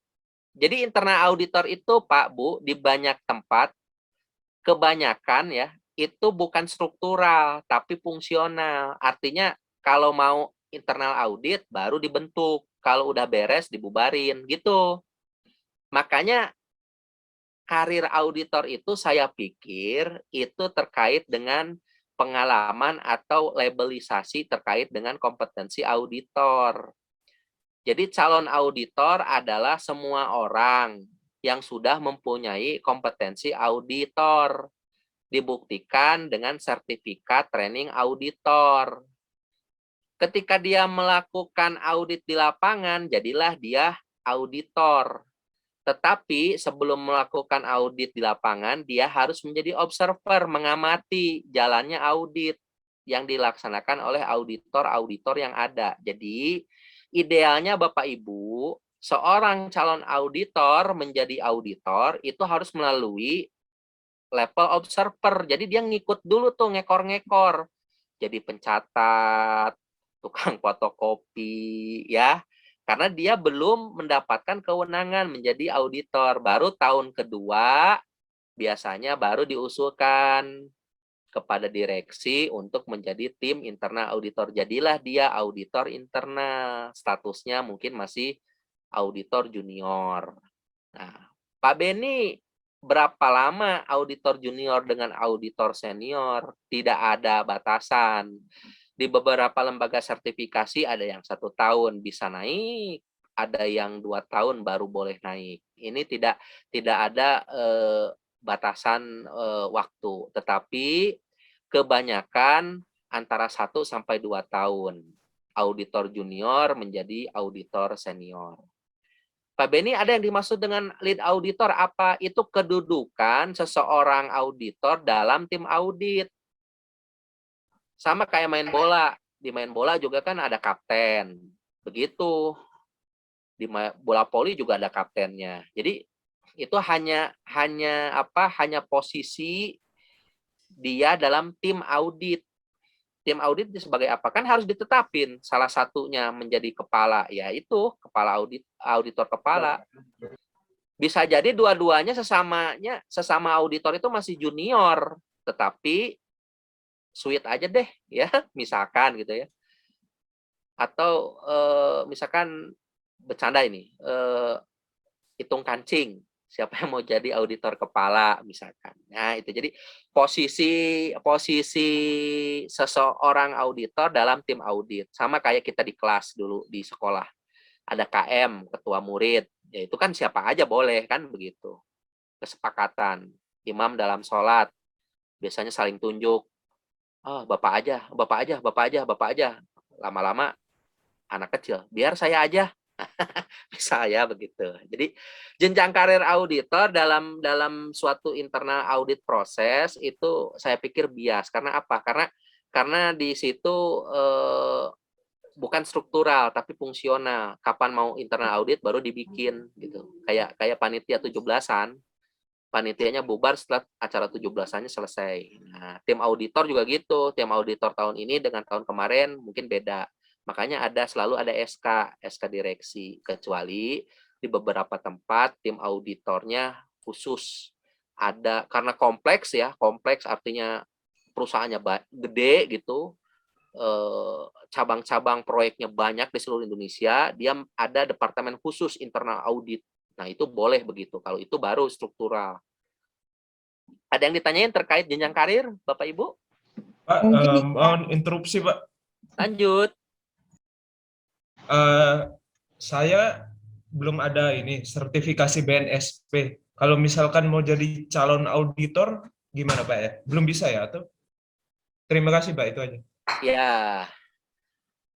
A: Jadi internal auditor itu Pak Bu di banyak tempat kebanyakan ya itu bukan struktural tapi fungsional. Artinya kalau mau internal audit baru dibentuk, kalau udah beres dibubarin gitu. Makanya karir auditor itu saya pikir itu terkait dengan pengalaman atau labelisasi terkait dengan kompetensi auditor. Jadi calon auditor adalah semua orang yang sudah mempunyai kompetensi auditor. Dibuktikan dengan sertifikat training auditor. Ketika dia melakukan audit di lapangan, jadilah dia auditor. Tetapi sebelum melakukan audit di lapangan, dia harus menjadi observer, mengamati jalannya audit yang dilaksanakan oleh auditor-auditor yang ada. Jadi, idealnya Bapak Ibu, seorang calon auditor menjadi auditor itu harus melalui level observer. Jadi dia ngikut dulu tuh, ngekor-ngekor. Jadi pencatat, tukang fotokopi, ya. Karena dia belum mendapatkan kewenangan menjadi auditor. Baru tahun kedua, biasanya baru diusulkan kepada direksi untuk menjadi tim internal auditor. Jadilah dia auditor internal, statusnya mungkin masih auditor junior. Nah, Pak Beni, berapa lama auditor junior dengan auditor senior? Tidak ada batasan. Di beberapa lembaga sertifikasi ada yang 1 tahun bisa naik, ada yang 2 tahun baru boleh naik. Ini tidak ada batasan waktu, tetapi kebanyakan antara 1 sampai 2 tahun. Auditor junior menjadi auditor senior. Pak Beni, ada yang dimaksud dengan lead auditor apa? Itu kedudukan seseorang auditor dalam tim audit. Sama kayak main bola. Di main bola juga kan ada kapten. Begitu. Di bola voli juga ada kaptennya. Jadi itu hanya posisi dia dalam tim audit. Tim audit sebagai apa? Kan harus ditetapin salah satunya menjadi kepala, yaitu kepala auditor kepala. Bisa jadi dua-duanya sesama auditor itu masih junior, tetapi sweet aja deh ya, misalkan gitu ya. Atau misalkan bercanda ini, hitung kancing. Siapa yang mau jadi auditor kepala misalkan. Nah, itu jadi posisi seseorang auditor dalam tim audit. Sama kayak kita di kelas dulu di sekolah. Ada KM, ketua murid. Ya itu kan siapa aja boleh kan begitu. Kesepakatan. Imam dalam sholat. Biasanya saling tunjuk. Oh, bapak aja, bapak aja, bapak aja, bapak aja. Lama-lama anak kecil. Biar saya aja. Saya begitu. Jadi jenjang karir auditor dalam suatu internal audit proses itu saya pikir bias. Karena apa? Karena di situ bukan struktural tapi fungsional. Kapan mau internal audit baru dibikin gitu. Kayak panitia 17-an. Panitianya bubar setelah acara 17-annya selesai. Nah, tim auditor juga gitu. Tim auditor tahun ini dengan tahun kemarin mungkin beda. Makanya selalu ada SK direksi. Kecuali di beberapa tempat tim auditornya khusus. Ada, karena kompleks artinya perusahaannya gede gitu, cabang-cabang proyeknya banyak di seluruh Indonesia, dia ada departemen khusus internal audit. Nah, itu boleh begitu. Kalau itu baru struktural. Ada yang ditanyain terkait jenjang karir, Bapak Ibu?
D: Pak, mohon interupsi, Pak.
A: Lanjut.
D: Saya belum ada ini sertifikasi BNSP. Kalau misalkan mau jadi calon auditor, gimana Pak ya? Belum bisa ya? Atau? Terima kasih Pak, itu aja.
A: Ya.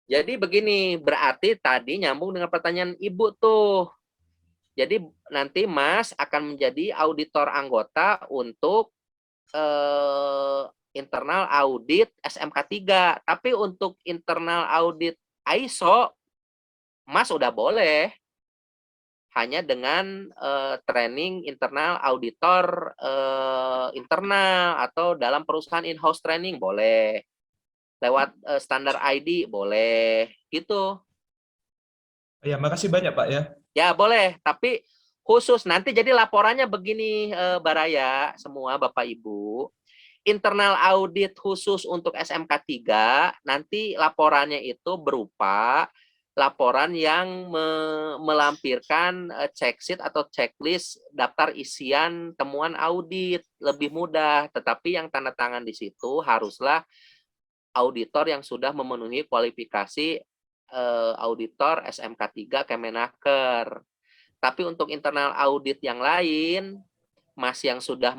A: Jadi begini, berarti tadi nyambung dengan pertanyaan Ibu tuh. Jadi nanti Mas akan menjadi auditor anggota untuk internal audit SMK 3. Tapi untuk internal audit ISO, Mas udah boleh. Hanya dengan training internal auditor internal atau dalam perusahaan in-house training boleh. Lewat standar ID boleh. Gitu.
D: Ya, makasih banyak Pak ya.
A: Ya boleh, tapi khusus nanti jadi laporannya begini Baraya, semua Bapak Ibu. Internal audit khusus untuk SMK 3, nanti laporannya itu berupa laporan yang melampirkan checksheet atau checklist daftar isian temuan audit, lebih mudah. Tetapi yang tanda tangan di situ haruslah auditor yang sudah memenuhi kualifikasi auditor SMK 3 Kemenaker. Tapi untuk internal audit yang lain, Mas yang sudah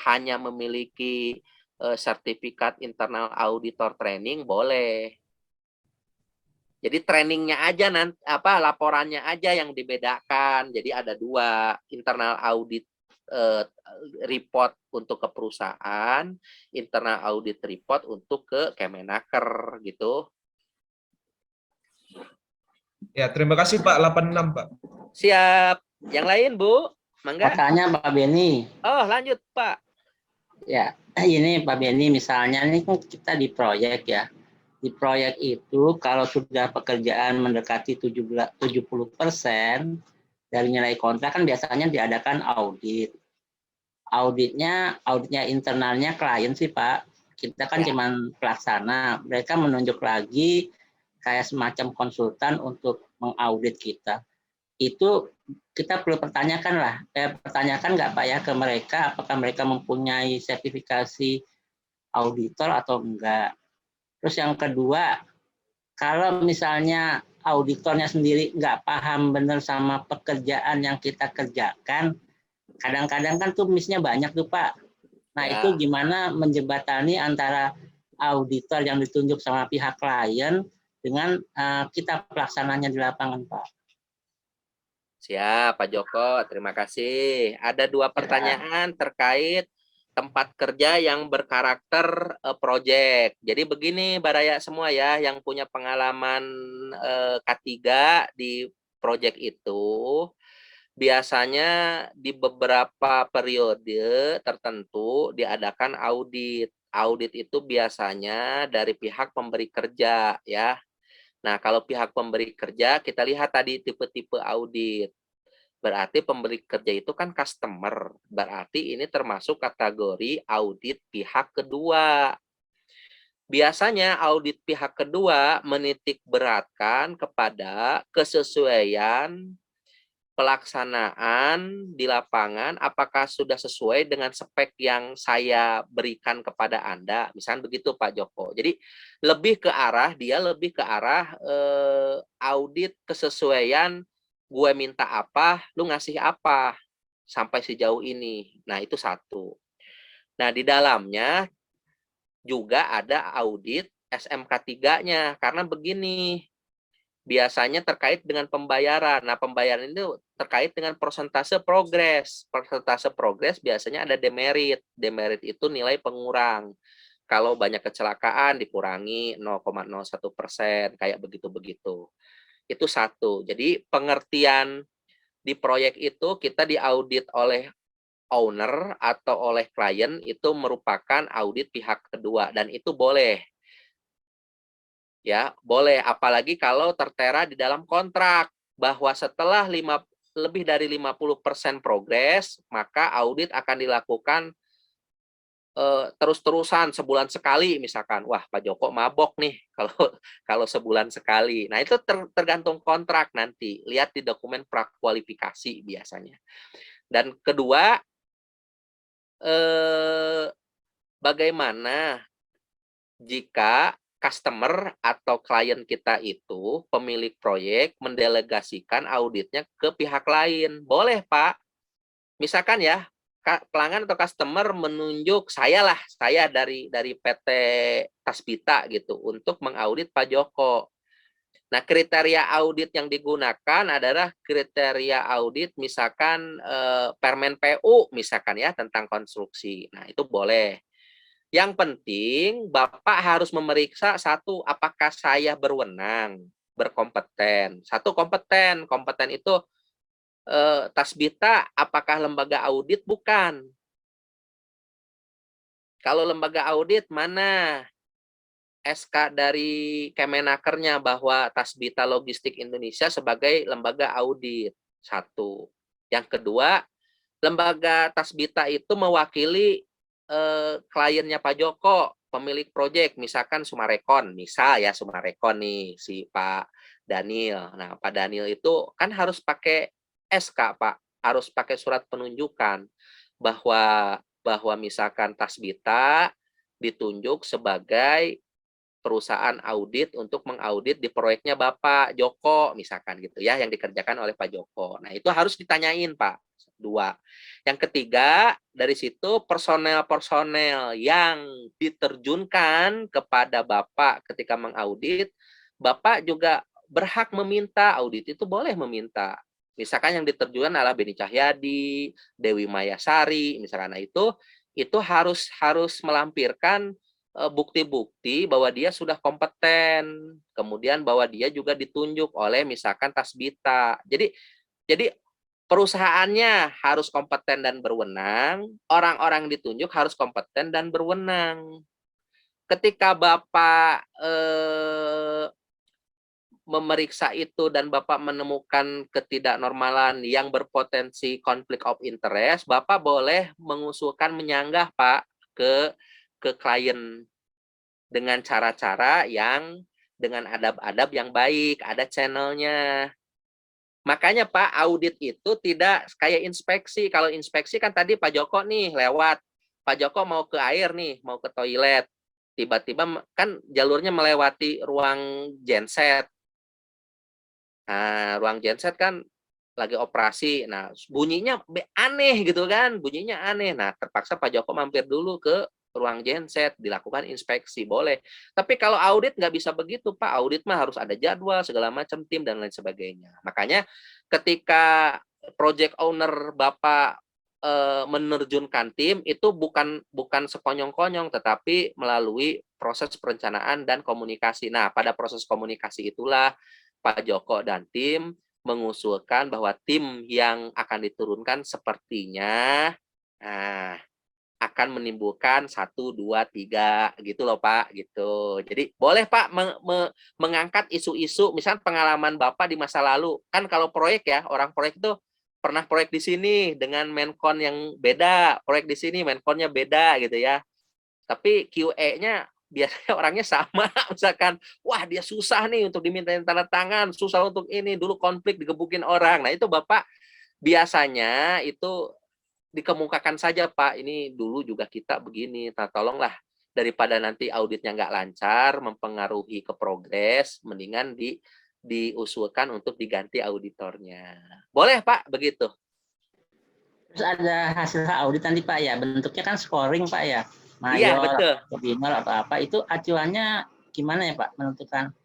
A: hanya memiliki sertifikat internal auditor training boleh. Jadi trainingnya aja nanti laporannya aja yang dibedakan. Jadi ada 2, internal audit report untuk ke perusahaan, internal audit report untuk ke Kemenaker gitu.
D: Ya, terima kasih Pak. 86 Pak.
A: Siap. Yang lain Bu? Mangga.
E: Pertanyaan Pak Beni.
A: Oh, lanjut Pak.
E: Ya, ini Pak Beni misalnya ini kan kita di proyek ya. Di proyek itu kalau sudah pekerjaan mendekati 70% dari nilai kontrak kan biasanya diadakan audit. auditnya internalnya klien sih Pak. Kita kan cuman pelaksana, mereka menunjuk lagi kayak semacam konsultan untuk mengaudit kita. Itu kita perlu pertanyakan nggak Pak ya ke mereka, apakah mereka mempunyai sertifikasi auditor atau enggak. Terus yang kedua, kalau misalnya auditornya sendiri nggak paham benar sama pekerjaan yang kita kerjakan, kadang-kadang kan tuh miss-nya banyak tuh Pak. Nah itu gimana menjembatani antara auditor yang ditunjuk sama pihak klien dengan kita pelaksananya di lapangan Pak.
A: Siap Pak Joko, terima kasih. Ada 2 pertanyaan terkait tempat kerja yang berkarakter project. Jadi begini Baraya semua ya, yang punya pengalaman K3 di project itu, biasanya di beberapa periode tertentu diadakan audit. Audit itu biasanya dari pihak pemberi kerja ya. Nah, kalau pihak pemberi kerja, kita lihat tadi tipe-tipe audit. Berarti pemberi kerja itu kan customer. Berarti ini termasuk kategori audit pihak kedua. Biasanya audit pihak kedua menitik beratkan kepada kesesuaian pelaksanaan di lapangan, apakah sudah sesuai dengan spek yang saya berikan kepada Anda. Misalnya begitu Pak Joko. Jadi lebih ke arah audit kesesuaian, gue minta apa, lu ngasih apa, sampai sejauh ini. Nah, itu satu. Nah, di dalamnya juga ada audit SMK 3-nya. Karena begini, biasanya terkait dengan pembayaran. Nah, pembayaran itu terkait dengan persentase progres. Persentase progres biasanya ada demerit. Demerit itu nilai pengurang. Kalau banyak kecelakaan dikurangi 0,01%, kayak begitu-begitu. Itu satu. Jadi pengertian di proyek itu kita diaudit oleh owner atau oleh klien itu merupakan audit pihak kedua dan itu boleh. Ya, boleh apalagi kalau tertera di dalam kontrak bahwa setelah lebih dari 50% progres, maka audit akan dilakukan terus-terusan sebulan sekali misalkan. Wah, Pak Joko mabok nih kalau sebulan sekali. Nah, itu tergantung kontrak nanti. Lihat di dokumen prakualifikasi biasanya. Dan kedua, bagaimana jika customer atau klien kita itu, pemilik proyek, mendelegasikan auditnya ke pihak lain. Boleh, Pak. Misalkan ya, pelanggan atau customer menunjuk saya dari PT Tasbita gitu untuk mengaudit Pak Joko. Nah, kriteria audit yang digunakan adalah kriteria audit misalkan Permen PU misalkan ya tentang konstruksi. Nah, itu boleh. Yang penting Bapak harus memeriksa satu, apakah saya berwenang, berkompeten. Satu kompeten. Kompeten itu Tasbita apakah lembaga audit? Bukan. Kalau lembaga audit mana SK dari Kemenakernya bahwa Tasbita Logistik Indonesia sebagai lembaga audit. Satu. Yang kedua, lembaga Tasbita itu mewakili kliennya Pak Joko, pemilik proyek, misalkan Sumarekon. Misal ya Sumarekon nih, si Pak Daniel. Nah, Pak Daniel itu kan harus pakai SK, Pak, harus pakai surat penunjukan bahwa misalkan Tasbita ditunjuk sebagai perusahaan audit untuk mengaudit di proyeknya Bapak Joko misalkan gitu ya, yang dikerjakan oleh Pak Joko. Nah, itu harus ditanyain, Pak. Dua. Yang ketiga, dari situ personel-personel yang diterjunkan kepada Bapak ketika mengaudit, Bapak juga berhak meminta, audit itu boleh meminta. Misalkan yang diterjunkan adalah Beni Cahyadi, Dewi Mayasari, misalkan. Nah, itu harus melampirkan bukti-bukti bahwa dia sudah kompeten, kemudian bahwa dia juga ditunjuk oleh misalkan Tasbita. Jadi perusahaannya harus kompeten dan berwenang, orang-orang ditunjuk harus kompeten dan berwenang. Ketika Bapak memeriksa itu dan Bapak menemukan ketidaknormalan yang berpotensi konflik of interest, Bapak boleh mengusulkan menyanggah Pak ke klien dengan cara-cara yang dengan adab-adab yang baik, ada channelnya. Makanya Pak, audit itu tidak kayak inspeksi. Kalau inspeksi kan tadi Pak Joko nih lewat, Pak Joko mau ke air nih, mau ke toilet, tiba-tiba kan jalurnya melewati ruang genset. Nah, ruang genset kan lagi operasi. Nah, bunyinya aneh gitu kan, bunyinya aneh. Nah, terpaksa Pak Joko mampir dulu ke ruang genset, dilakukan inspeksi, boleh. Tapi kalau audit nggak bisa begitu, Pak. Audit mah harus ada jadwal, segala macam, tim, dan lain sebagainya. Makanya ketika project owner Bapak menerjunkan tim, itu bukan sekonyong-konyong, tetapi melalui proses perencanaan dan komunikasi. Nah, pada proses komunikasi itulah Pak Joko dan tim mengusulkan bahwa tim yang akan diturunkan sepertinya akan menimbulkan 1, 2, 3 gitu loh Pak, gitu. Jadi boleh Pak mengangkat isu-isu, misalnya pengalaman Bapak di masa lalu. Kan kalau proyek ya, orang proyek itu pernah proyek di sini dengan menkon yang beda, proyek di sini menkonnya beda gitu ya. Tapi QE-nya biasanya orangnya sama, misalkan, wah dia susah nih untuk dimintain tanda tangan, susah untuk ini, dulu konflik digebukin orang. Nah itu Bapak biasanya itu dikemukakan saja Pak, ini dulu juga kita begini, nah, tolonglah daripada nanti auditnya nggak lancar, mempengaruhi ke progres, mendingan diusulkan untuk diganti auditornya. Boleh Pak, begitu.
E: Terus ada hasil audit nanti Pak ya, bentuknya kan scoring Pak ya,
A: Iya,
E: mayor,
A: betul.
E: atau minor atau apa, itu acuannya gimana ya Pak, menentukan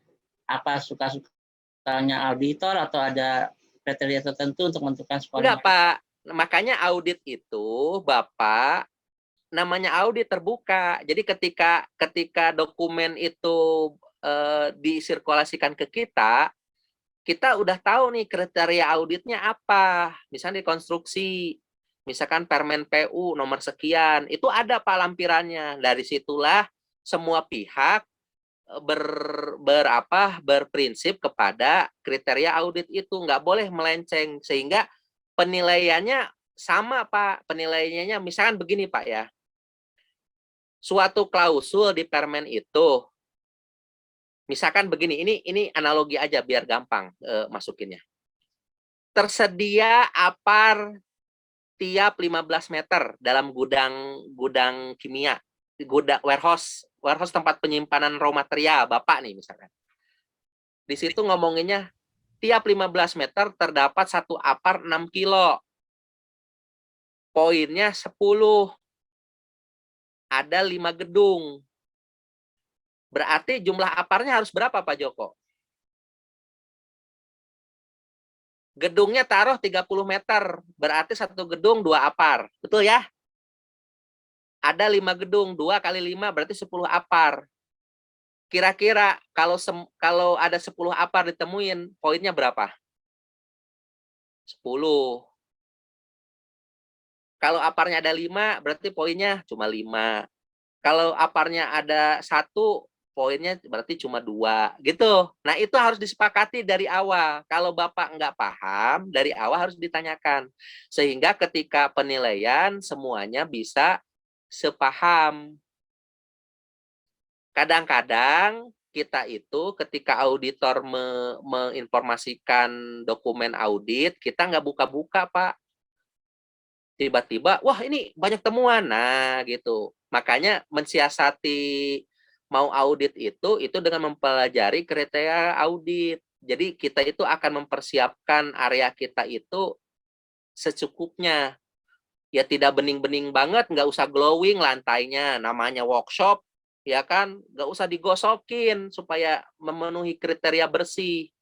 E: apa suka-sukanya auditor atau ada kriteria tertentu untuk menentukan scoring?
A: Enggak Pak, makanya audit itu Bapak namanya audit terbuka. Jadi ketika dokumen itu disirkulasikan ke kita udah tahu nih kriteria auditnya apa. Misalnya di konstruksi, misalkan permen PU nomor sekian, itu ada Pak lampirannya. Dari situlah semua pihak berprinsip kepada kriteria audit itu, nggak boleh melenceng, sehingga penilaiannya sama Pak. Penilaiannya misalkan begini Pak ya, suatu klausul di permen itu, misalkan begini, ini analogi aja biar gampang masukinnya. Tersedia apar tiap 15 meter dalam gudang kimia, gudang warehouse tempat penyimpanan raw material Bapak nih misalkan. Di situ ngomonginnya tiap 15 meter terdapat satu apar 6 kilo. Poinnya 10. Ada 5 gedung. Berarti jumlah aparnya harus berapa Pak Joko? Gedungnya taruh 30 meter, berarti satu gedung 2 apar. Betul ya? Ada 5 gedung, 2 kali 5 berarti 10 apar. Kira-kira kalau ada 10 apar ditemuin, poinnya berapa? 10. Kalau aparnya ada 5, berarti poinnya cuma 5. Kalau aparnya ada 1, poinnya berarti cuma 2. Gitu. Nah, itu harus disepakati dari awal. Kalau Bapak nggak paham, dari awal harus ditanyakan. Sehingga ketika penilaian, semuanya bisa sepaham. Kadang-kadang kita itu ketika auditor menginformasikan dokumen audit, kita nggak buka-buka, Pak. Tiba-tiba, wah ini banyak temuan. Nah, gitu. Makanya mensiasati mau audit itu dengan mempelajari kriteria audit. Jadi kita itu akan mempersiapkan area kita itu secukupnya. Ya tidak bening-bening banget, nggak usah glowing lantainya. Namanya workshop, ya kan? Nggak usah digosokin supaya memenuhi kriteria bersih.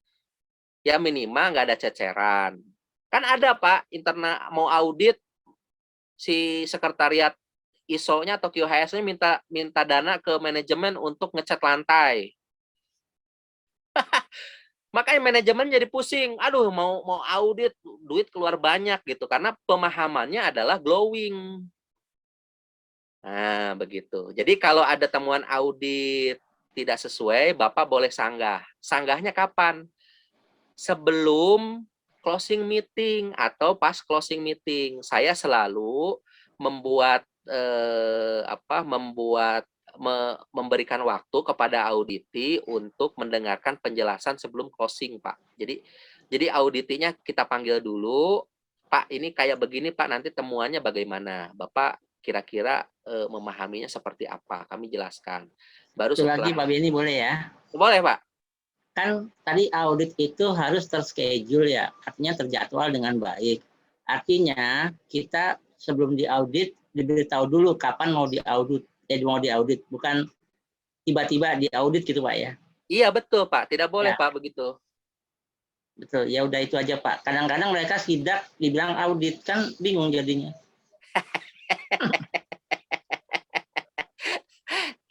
A: Ya minimal nggak ada ceceran. Kan ada Pak, internal mau audit, si sekretariat ISO-nya atau QHS-nya minta dana ke manajemen untuk ngecat lantai. Makanya manajemen jadi pusing. Aduh, mau audit, duit keluar banyak gitu karena pemahamannya adalah glowing. Nah, begitu. Jadi kalau ada temuan audit tidak sesuai, Bapak boleh sanggah. Sanggahnya kapan? Sebelum closing meeting atau pas closing meeting. Saya selalu membuat memberikan waktu kepada auditi untuk mendengarkan penjelasan sebelum closing, Pak. Jadi auditinya kita panggil dulu, Pak, ini kayak begini, Pak, nanti temuannya bagaimana? Bapak kira-kira memahaminya seperti apa? Kami jelaskan. Baru
E: Itu lagi
A: setelah
E: Pak Beni boleh ya?
A: boleh, Pak.
E: Kan tadi audit itu harus terschedule ya, artinya terjadwal dengan baik. Artinya kita sebelum diaudit diberitahu dulu kapan mau diaudit, bukan tiba-tiba diaudit gitu Pak ya.
A: Iya betul, Pak. Tidak boleh,
E: Ya.
A: Pak, begitu.
E: Betul, ya udah itu aja Pak. Kadang-kadang mereka sidak dibilang audit, kan bingung jadinya.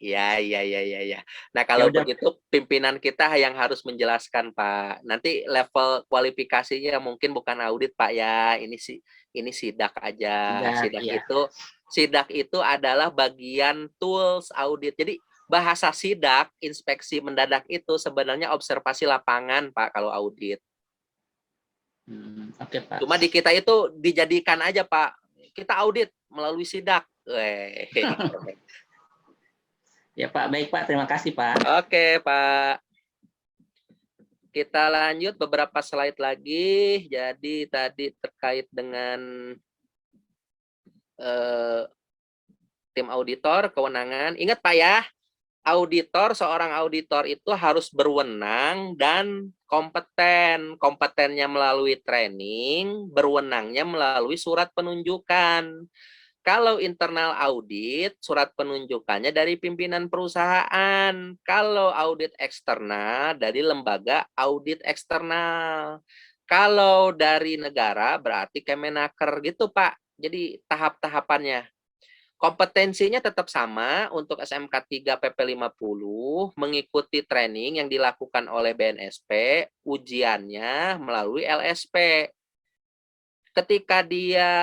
A: Iya. Nah, kalau
E: udah.
A: begitu pimpinan kita yang harus menjelaskan, Pak. Nanti level kualifikasinya mungkin bukan audit, Pak ya. Ini sidak aja.
E: Iya.
A: Sidak itu adalah bagian tools audit. Jadi bahasa sidak, inspeksi mendadak itu sebenarnya observasi lapangan, Pak, kalau audit.
E: Oke, Pak.
A: Cuma di kita itu dijadikan aja, Pak. Kita audit melalui sidak.
E: Ya Pak, baik Pak. Terima kasih Pak.
A: Oke, Pak. Kita lanjut beberapa slide lagi. Jadi tadi terkait dengan tim auditor, kewenangan. Ingat Pak ya, seorang auditor itu harus berwenang dan kompeten. Kompetennya melalui training, berwenangnya melalui surat penunjukan. Kalau internal audit, surat penunjukannya dari pimpinan perusahaan. Kalau audit eksternal, dari lembaga audit eksternal. Kalau dari negara, berarti Kemenaker gitu, Pak. Jadi tahap-tahapannya. Kompetensinya tetap sama untuk SMK 3 PP50, mengikuti training yang dilakukan oleh BNSP, ujiannya melalui LSP. Ketika dia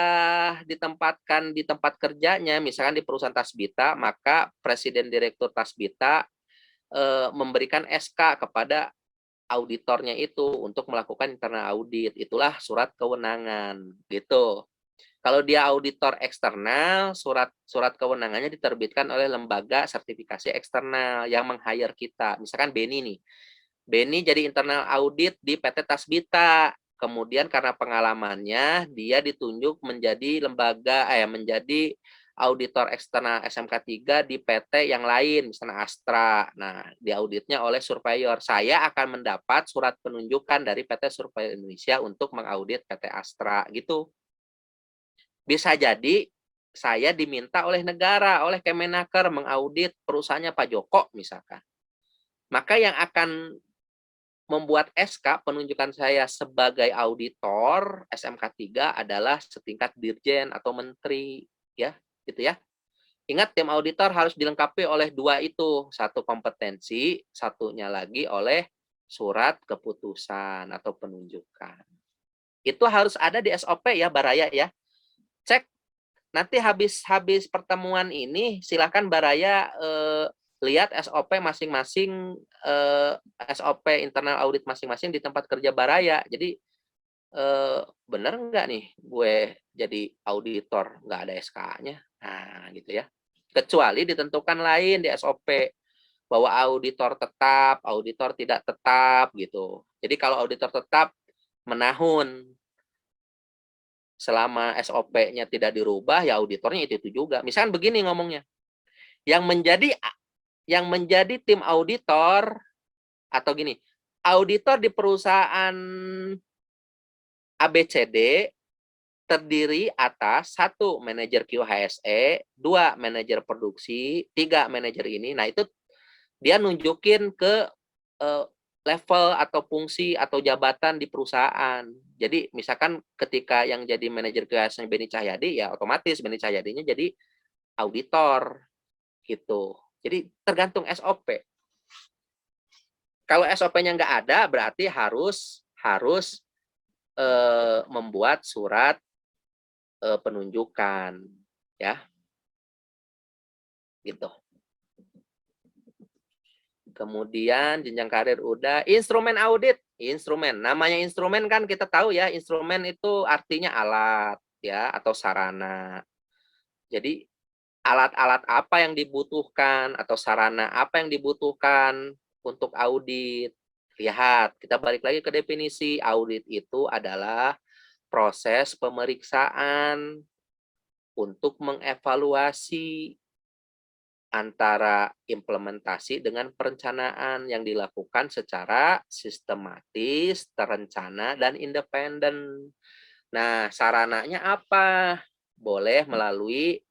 A: ditempatkan di tempat kerjanya, misalkan di perusahaan Tasbita, maka Presiden Direktur Tasbita memberikan SK kepada auditornya itu untuk melakukan internal audit. Itulah surat kewenangan, gitu. Kalau dia auditor eksternal, surat kewenangannya diterbitkan oleh lembaga sertifikasi eksternal yang meng-hire kita. Misalkan Beni nih. Beni jadi internal audit di PT Tasbita. Kemudian karena pengalamannya dia ditunjuk menjadi menjadi auditor eksternal SMK 3 di PT yang lain, misalnya Astra. Nah, diauditnya oleh surveyor. Saya akan mendapat surat penunjukan dari PT Surveyor Indonesia untuk mengaudit PT Astra gitu. Bisa jadi saya diminta oleh negara, oleh Kemenaker mengaudit perusahaannya Pak Joko misalkan. Maka yang akan membuat SK penunjukan saya sebagai auditor SMK 3 adalah setingkat dirjen atau menteri, ya, gitu ya. Ingat, tim auditor harus dilengkapi oleh dua itu, satu kompetensi, satunya lagi oleh surat keputusan atau penunjukan. Itu harus ada di SOP ya, Baraya ya. Cek nanti habis pertemuan ini silakan Baraya lihat SOP masing-masing, SOP internal audit masing-masing di tempat kerja Baraya. Jadi bener nggak nih gue jadi auditor nggak ada SK-nya? Nah gitu ya. Kecuali ditentukan lain di SOP bahwa auditor tetap, auditor tidak tetap gitu. Jadi kalau auditor tetap menahun selama SOP-nya tidak dirubah, ya auditornya itu juga. Misalkan begini ngomongnya, yang menjadi tim auditor atau gini, auditor di perusahaan ABCD terdiri atas 1 manajer QHSE, 2 manajer produksi, 3 manajer ini. Nah itu dia nunjukin ke level atau fungsi atau jabatan di perusahaan. Jadi misalkan ketika yang jadi manajer QHSE Beni Cahyadi, ya otomatis Beni Cahyadinya jadi auditor gitu. Jadi tergantung SOP. Kalau SOP-nya nggak ada, berarti harus membuat surat penunjukan, ya, gitu. Kemudian jenjang karir udah. Instrumen audit, instrumen. Namanya instrumen kan kita tahu ya, instrumen itu artinya alat ya atau sarana. Jadi alat-alat apa yang dibutuhkan atau sarana apa yang dibutuhkan untuk audit. Lihat, kita balik lagi ke definisi. Audit itu adalah proses pemeriksaan untuk mengevaluasi antara implementasi dengan perencanaan yang dilakukan secara sistematis, terencana, dan independen. Nah, sarananya apa? Boleh melalui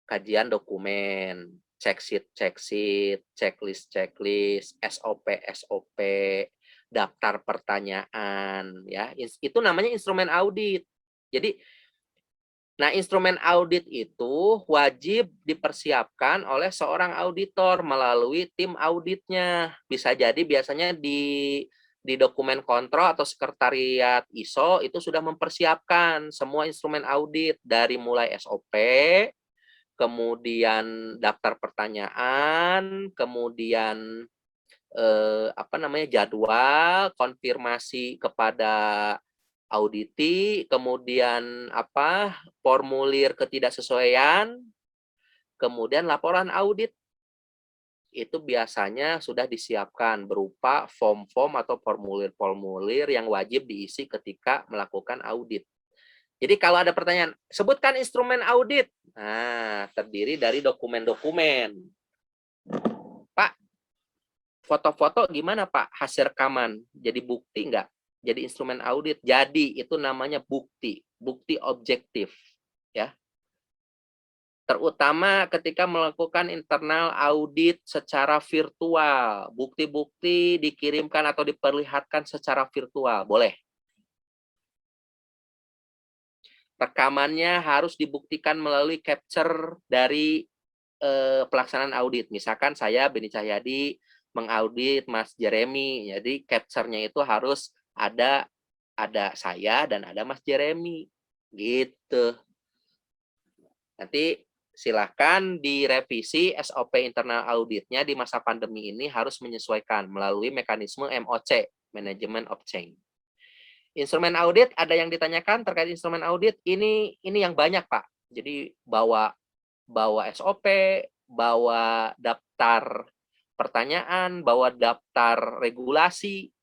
A: kajian dokumen, check sheet, checklist, SOP, daftar pertanyaan, ya. Itu namanya instrumen audit. Jadi, nah, instrumen audit itu wajib dipersiapkan oleh seorang auditor melalui tim auditnya. Bisa jadi biasanya di dokumen kontrol atau sekretariat ISO itu sudah mempersiapkan semua instrumen audit dari mulai SOP, kemudian daftar pertanyaan, kemudian jadwal, konfirmasi kepada auditi, kemudian formulir ketidaksesuaian, kemudian laporan audit. Itu biasanya sudah disiapkan berupa form-form atau formulir-formulir yang wajib diisi ketika melakukan audit. Jadi kalau ada pertanyaan, sebutkan instrumen audit. Nah, terdiri dari dokumen-dokumen. Pak, foto-foto gimana Pak? Hasil rekaman jadi bukti nggak? Jadi instrumen audit. Jadi itu namanya bukti objektif, ya. Terutama ketika melakukan internal audit secara virtual, bukti-bukti dikirimkan atau diperlihatkan secara virtual, boleh. Rekamannya harus dibuktikan melalui capture dari pelaksanaan audit. Misalkan saya Beni Cahyadi mengaudit Mas Jeremy, jadi capture-nya itu harus ada saya dan ada Mas Jeremy, gitu. Nanti silahkan direvisi SOP internal auditnya di masa pandemi ini harus menyesuaikan melalui mekanisme MOC, Management of Change. Instrumen audit ada yang ditanyakan terkait instrumen audit, ini yang banyak Pak. Jadi bawa SOP, bawa daftar pertanyaan, bawa daftar regulasi.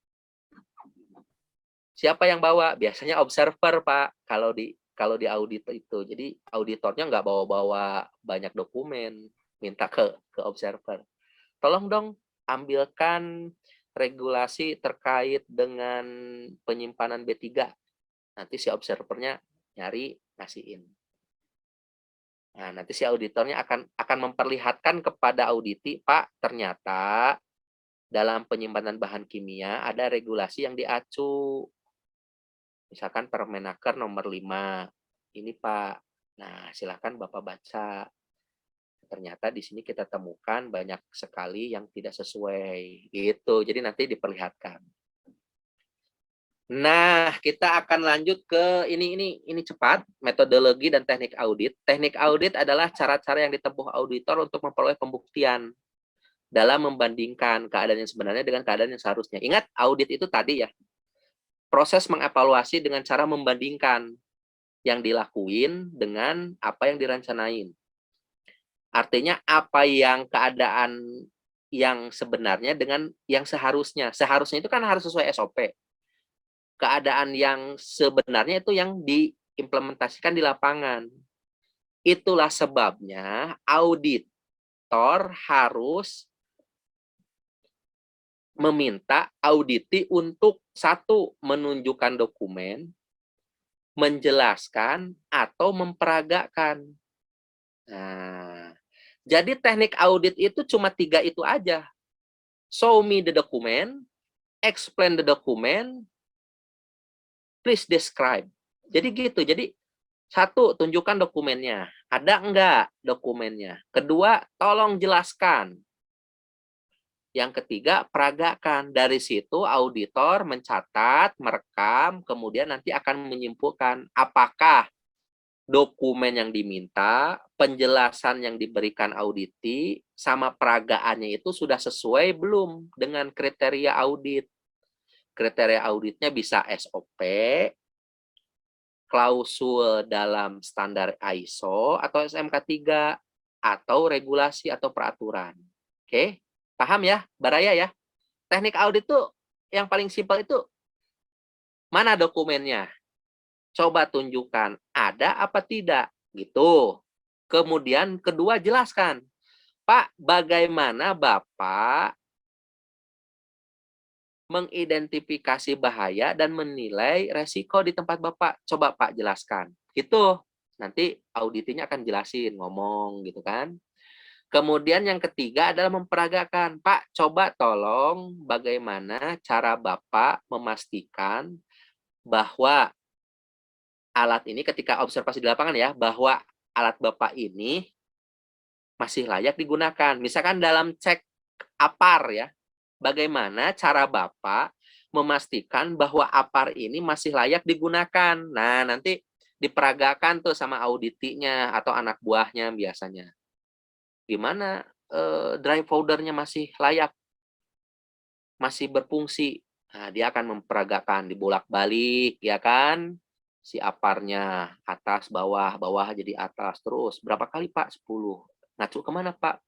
A: Siapa yang bawa? Biasanya observer, Pak, kalau di audit itu. Jadi auditornya nggak bawa-bawa banyak dokumen, minta ke observer. Tolong dong ambilkan regulasi terkait dengan penyimpanan B3. Nanti si observernya nyari, ngasihin. Nah, nanti si auditornya akan memperlihatkan kepada auditi, Pak, ternyata dalam penyimpanan bahan kimia ada regulasi yang diacu. Misalkan Permenaker nomor 5. Ini, Pak. Nah, silakan Bapak baca. Ternyata di sini kita temukan banyak sekali yang tidak sesuai. Gitu. Jadi nanti diperlihatkan. Nah, kita akan lanjut ke ini cepat, metodologi dan teknik audit. Teknik audit adalah cara-cara yang ditempuh auditor untuk memperoleh pembuktian dalam membandingkan keadaan yang sebenarnya dengan keadaan yang seharusnya. Ingat, audit itu tadi ya, proses mengevaluasi dengan cara membandingkan yang dilakuin dengan apa yang direncanain. Artinya apa yang keadaan yang sebenarnya dengan yang seharusnya. Seharusnya itu kan harus sesuai SOP. Keadaan yang sebenarnya itu yang diimplementasikan di lapangan. Itulah sebabnya auditor harus meminta auditi untuk satu, menunjukkan dokumen, menjelaskan, atau memperagakan. Nah, jadi teknik audit itu cuma 3 itu aja. Show me the document, explain the document, please describe. Jadi gitu. Jadi 1, tunjukkan dokumennya. Ada enggak dokumennya? Kedua, tolong jelaskan. Yang ketiga, peragakan. Dari situ auditor mencatat, merekam, kemudian nanti akan menyimpulkan apakah dokumen yang diminta, penjelasan yang diberikan auditi, sama peragaannya itu sudah sesuai belum dengan kriteria audit. Kriteria auditnya bisa SOP, klausul dalam standar ISO atau SMK 3, atau regulasi atau peraturan. Oke, paham ya, Baraya ya? Teknik audit tuh yang paling simpel itu, mana dokumennya? Coba tunjukkan, ada apa tidak? Gitu. Kemudian kedua, jelaskan. Pak, bagaimana Bapak mengidentifikasi bahaya dan menilai resiko di tempat Bapak? Coba Pak jelaskan. Gitu. Nanti auditinya akan jelasin, ngomong gitu kan. Kemudian yang ketiga adalah memperagakan. Pak, coba tolong bagaimana cara Bapak memastikan bahwa alat ini ketika observasi di lapangan ya, bahwa alat Bapak ini masih layak digunakan. Misalkan dalam cek APAR ya, bagaimana cara Bapak memastikan bahwa APAR ini masih layak digunakan. Nah, nanti diperagakan tuh sama auditinya atau anak buahnya biasanya. Gimana drive foldernya masih layak, masih berfungsi. Nah, dia akan memperagakan, dibolak-balik, ya kan? Si aparnya, atas, bawah, bawah jadi atas. Terus, berapa kali, Pak? 10. Ngacu kemana, Pak?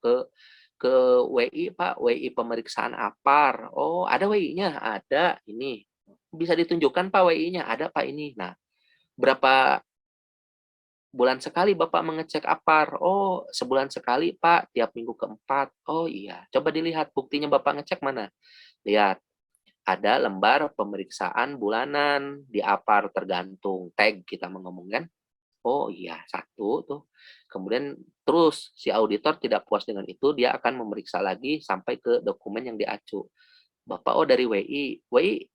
A: Ke WI, Pak. WI pemeriksaan apar. Oh, ada WI-nya? Ada. Ini. Bisa ditunjukkan, Pak, WI-nya? Ada, Pak, ini. Nah, berapa bulan sekali Bapak mengecek apar? Oh, sebulan sekali, Pak. Tiap minggu keempat. Oh, iya. Coba dilihat buktinya Bapak ngecek mana. Lihat. Ada lembar pemeriksaan bulanan di apar tergantung tag kita mengomongkan. Oh iya, satu tuh. Kemudian terus si auditor tidak puas dengan itu, dia akan memeriksa lagi sampai ke dokumen yang diacu. Bapak, oh dari WI.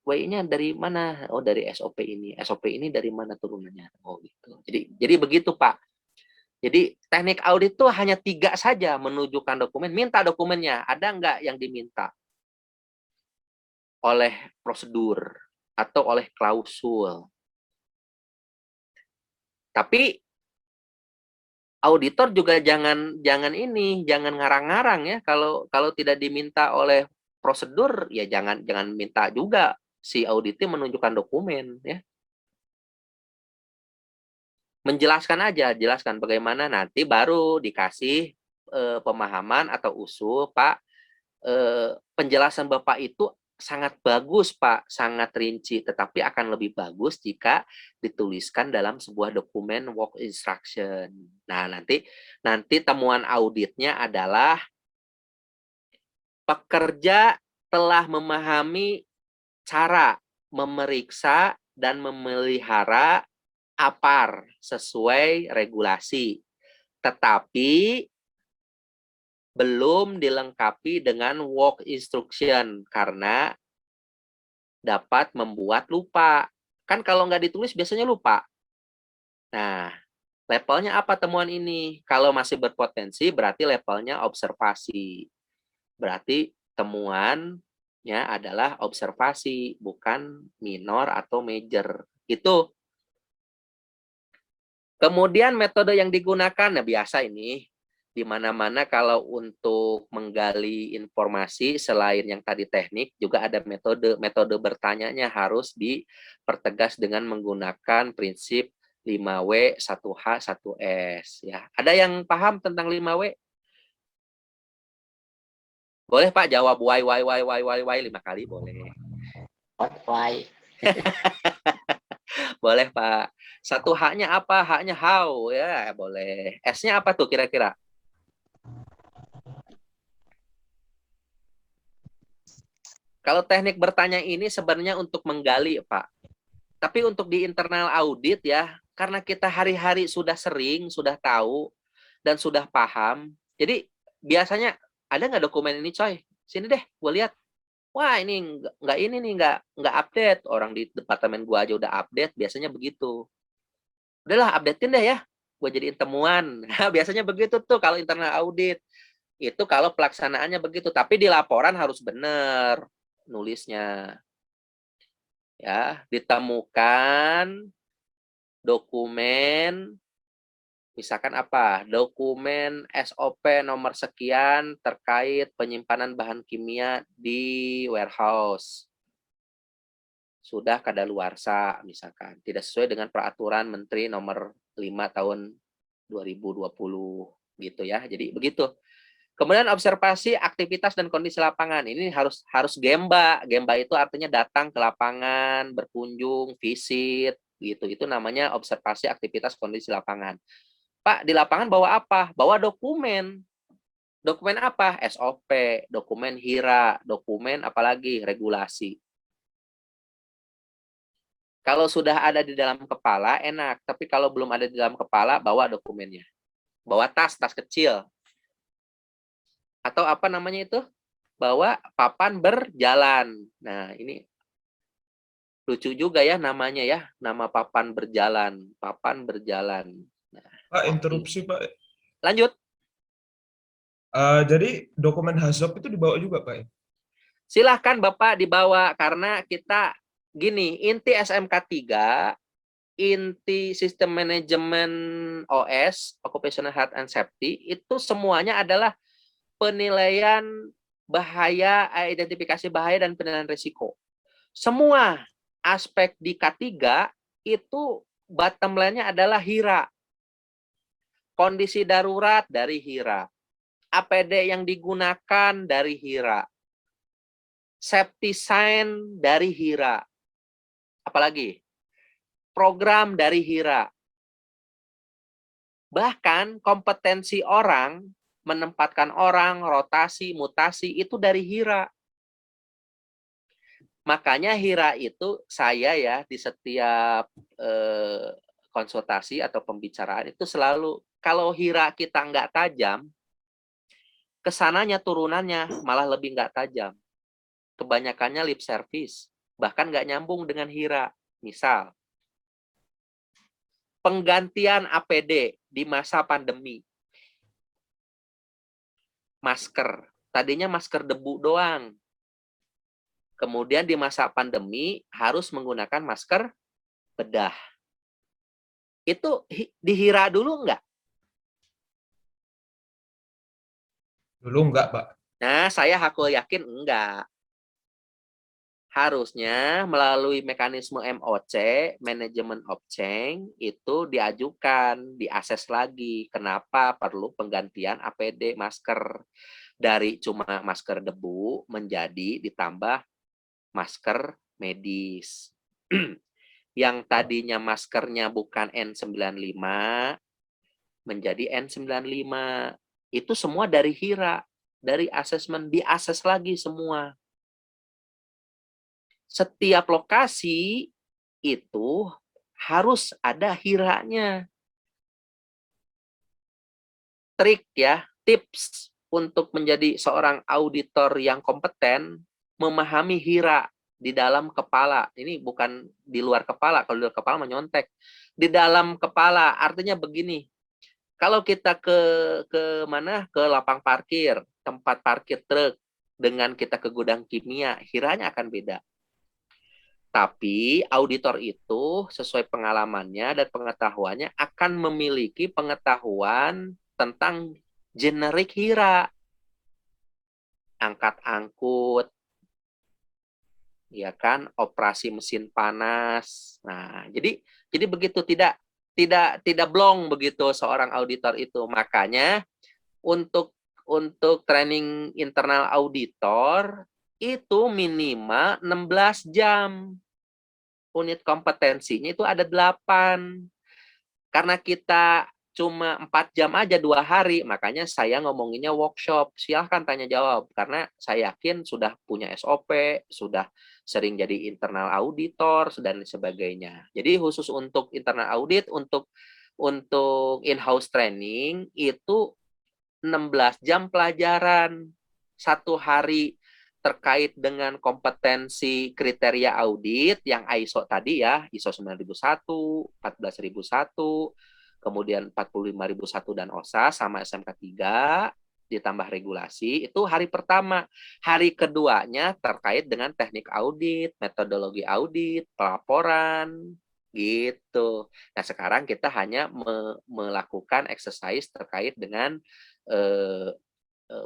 A: WI-nya dari mana? Oh dari SOP ini. SOP ini dari mana turunannya? Oh gitu. Jadi begitu, Pak. Jadi teknik audit itu hanya 3 saja, menunjukkan dokumen, minta dokumennya. Ada nggak yang diminta? Oleh prosedur atau oleh klausul. Tapi auditor juga jangan ngarang-ngarang ya. Kalau tidak diminta oleh prosedur ya jangan minta juga si auditnya menunjukkan dokumen ya. Menjelaskan aja, jelaskan bagaimana, nanti baru dikasih pemahaman atau usul, Pak. Penjelasan Bapak itu sangat bagus, Pak, sangat rinci, tetapi akan lebih bagus jika dituliskan dalam sebuah dokumen work instruction. Nah, nanti temuan auditnya adalah pekerja telah memahami cara memeriksa dan memelihara APAR sesuai regulasi, tetapi belum dilengkapi dengan work instruction karena dapat membuat lupa. Kan kalau nggak ditulis biasanya lupa. Nah, levelnya apa temuan ini? Kalau masih berpotensi berarti levelnya observasi. Berarti temuannya adalah observasi, bukan minor atau major. Itu. Kemudian metode yang digunakan, nah biasa ini, di mana-mana kalau untuk menggali informasi selain yang tadi teknik juga ada metode bertanyanya harus dipertegas dengan menggunakan prinsip 5W 1H 1S ya. Ada yang paham tentang 5W? Boleh Pak jawab why 5 kali boleh.
E: What, why?
A: Boleh Pak. 1H-nya apa? H-nya how ya, boleh. S-nya apa tuh kira-kira? Kalau teknik bertanya ini sebenarnya untuk menggali, Pak. Tapi untuk di internal audit ya, karena kita hari-hari sudah sering, sudah tahu, dan sudah paham. Jadi biasanya ada nggak dokumen ini, coy? Sini deh, gue lihat. Wah ini nggak ini nih, nggak update. Orang di departemen gue aja udah update, biasanya begitu. Udahlah, updatein deh ya. Gue jadiin temuan. Nah, biasanya begitu tuh kalau internal audit. Itu kalau pelaksanaannya begitu. Tapi di laporan harus benar nulisnya. Ya, ditemukan dokumen Misalkan apa? Dokumen SOP nomor sekian terkait penyimpanan bahan kimia di warehouse. Sudah kadaluarsa misalkan. Tidak sesuai dengan peraturan Menteri nomor 5 tahun 2020 gitu ya. Jadi begitu. Kemudian observasi aktivitas dan kondisi lapangan. Ini harus gemba. Gemba itu artinya datang ke lapangan, berkunjung, visit gitu. Itu namanya observasi aktivitas kondisi lapangan. Pak, di lapangan bawa apa? Bawa dokumen. Dokumen apa? SOP, dokumen HIRA, dokumen apalagi regulasi. Kalau sudah ada di dalam kepala, enak. Tapi kalau belum ada di dalam kepala, bawa dokumennya. Bawa tas kecil. Atau apa namanya itu? Bawa papan berjalan. Nah, ini lucu juga ya namanya ya. Nama papan berjalan. Papan berjalan. Nah,
D: Pak, interupsi Pak.
A: lanjut.
D: Jadi dokumen HAZOP itu dibawa juga Pak ya?
A: Silahkan Bapak dibawa. Karena kita, gini, inti SMK 3, inti sistem manajemen OS, Occupational Health and Safety, itu semuanya adalah penilaian bahaya, identifikasi bahaya dan penilaian risiko. Semua aspek di K3 itu bottom line-nya adalah HIRA. Kondisi darurat dari HIRA. APD yang digunakan dari HIRA. Safety sign dari HIRA. Apalagi? Program dari HIRA. Bahkan kompetensi orang, menempatkan orang, rotasi, mutasi, itu dari HIRA. Makanya HIRA itu saya ya di setiap konsultasi atau pembicaraan itu selalu, kalau HIRA kita nggak tajam, kesananya turunannya malah lebih nggak tajam. Kebanyakannya lip service, bahkan nggak nyambung dengan HIRA. Misal, penggantian APD di masa pandemi. Masker. Tadinya masker debu doang. Kemudian di masa pandemi harus menggunakan masker bedah. Itu dihira dulu enggak?
D: Dulu enggak Pak.
A: Nah, aku yakin enggak. Harusnya melalui mekanisme MOC, manajemen of change, itu diajukan, diakses lagi. Kenapa perlu penggantian APD masker? Dari cuma masker debu menjadi ditambah masker medis. Yang tadinya maskernya bukan N95 menjadi N95. Itu semua dari HIRA, dari asesmen, diakses lagi semua. Setiap lokasi itu harus ada HIRA-nya. Trik ya, tips untuk menjadi seorang auditor yang kompeten, memahami HIRA di dalam kepala. Ini bukan di luar kepala, kalau di luar kepala menyontek. Di dalam kepala, artinya begini. Kalau kita ke mana? Ke lapang parkir, tempat parkir truk, dengan kita ke gudang kimia, HIRA-nya akan beda. Tapi auditor itu sesuai pengalamannya dan pengetahuannya akan memiliki pengetahuan tentang generik HIRA. Angkat angkut, ya kan, operasi mesin panas. Nah, jadi begitu, tidak blong begitu seorang auditor itu. Makanya untuk training internal auditor itu minimal 16 jam. Unit kompetensinya itu ada 8. Karena kita cuma 4 jam aja 2 hari, makanya saya ngomonginnya workshop. Silahkan tanya jawab, karena saya yakin sudah punya SOP, sudah sering jadi internal auditor, dan sebagainya. Jadi khusus untuk internal audit, untuk in-house training, itu 16 jam pelajaran. 1 hari terkait dengan kompetensi kriteria audit yang ISO tadi ya, ISO 9001, 14001, kemudian 45001 dan OSA sama SMK 3, ditambah regulasi, itu hari pertama. Hari keduanya terkait dengan teknik audit, metodologi audit, pelaporan, Gitu. Nah, sekarang kita hanya melakukan exercise terkait dengan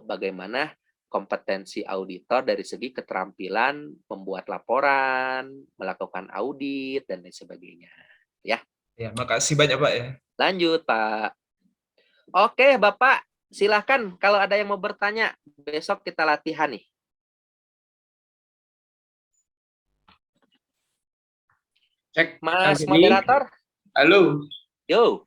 A: bagaimana kompetensi auditor dari segi keterampilan membuat laporan, melakukan audit, dan lain sebagainya. Ya,
D: Ya, makasih banyak Pak ya.
A: lanjut Pak. Oke, Bapak, silahkan kalau ada yang mau bertanya. Besok kita latihan nih.
F: Cek,
A: Mas
F: Kang Denny.
A: moderator,
F: Halo.
A: yo.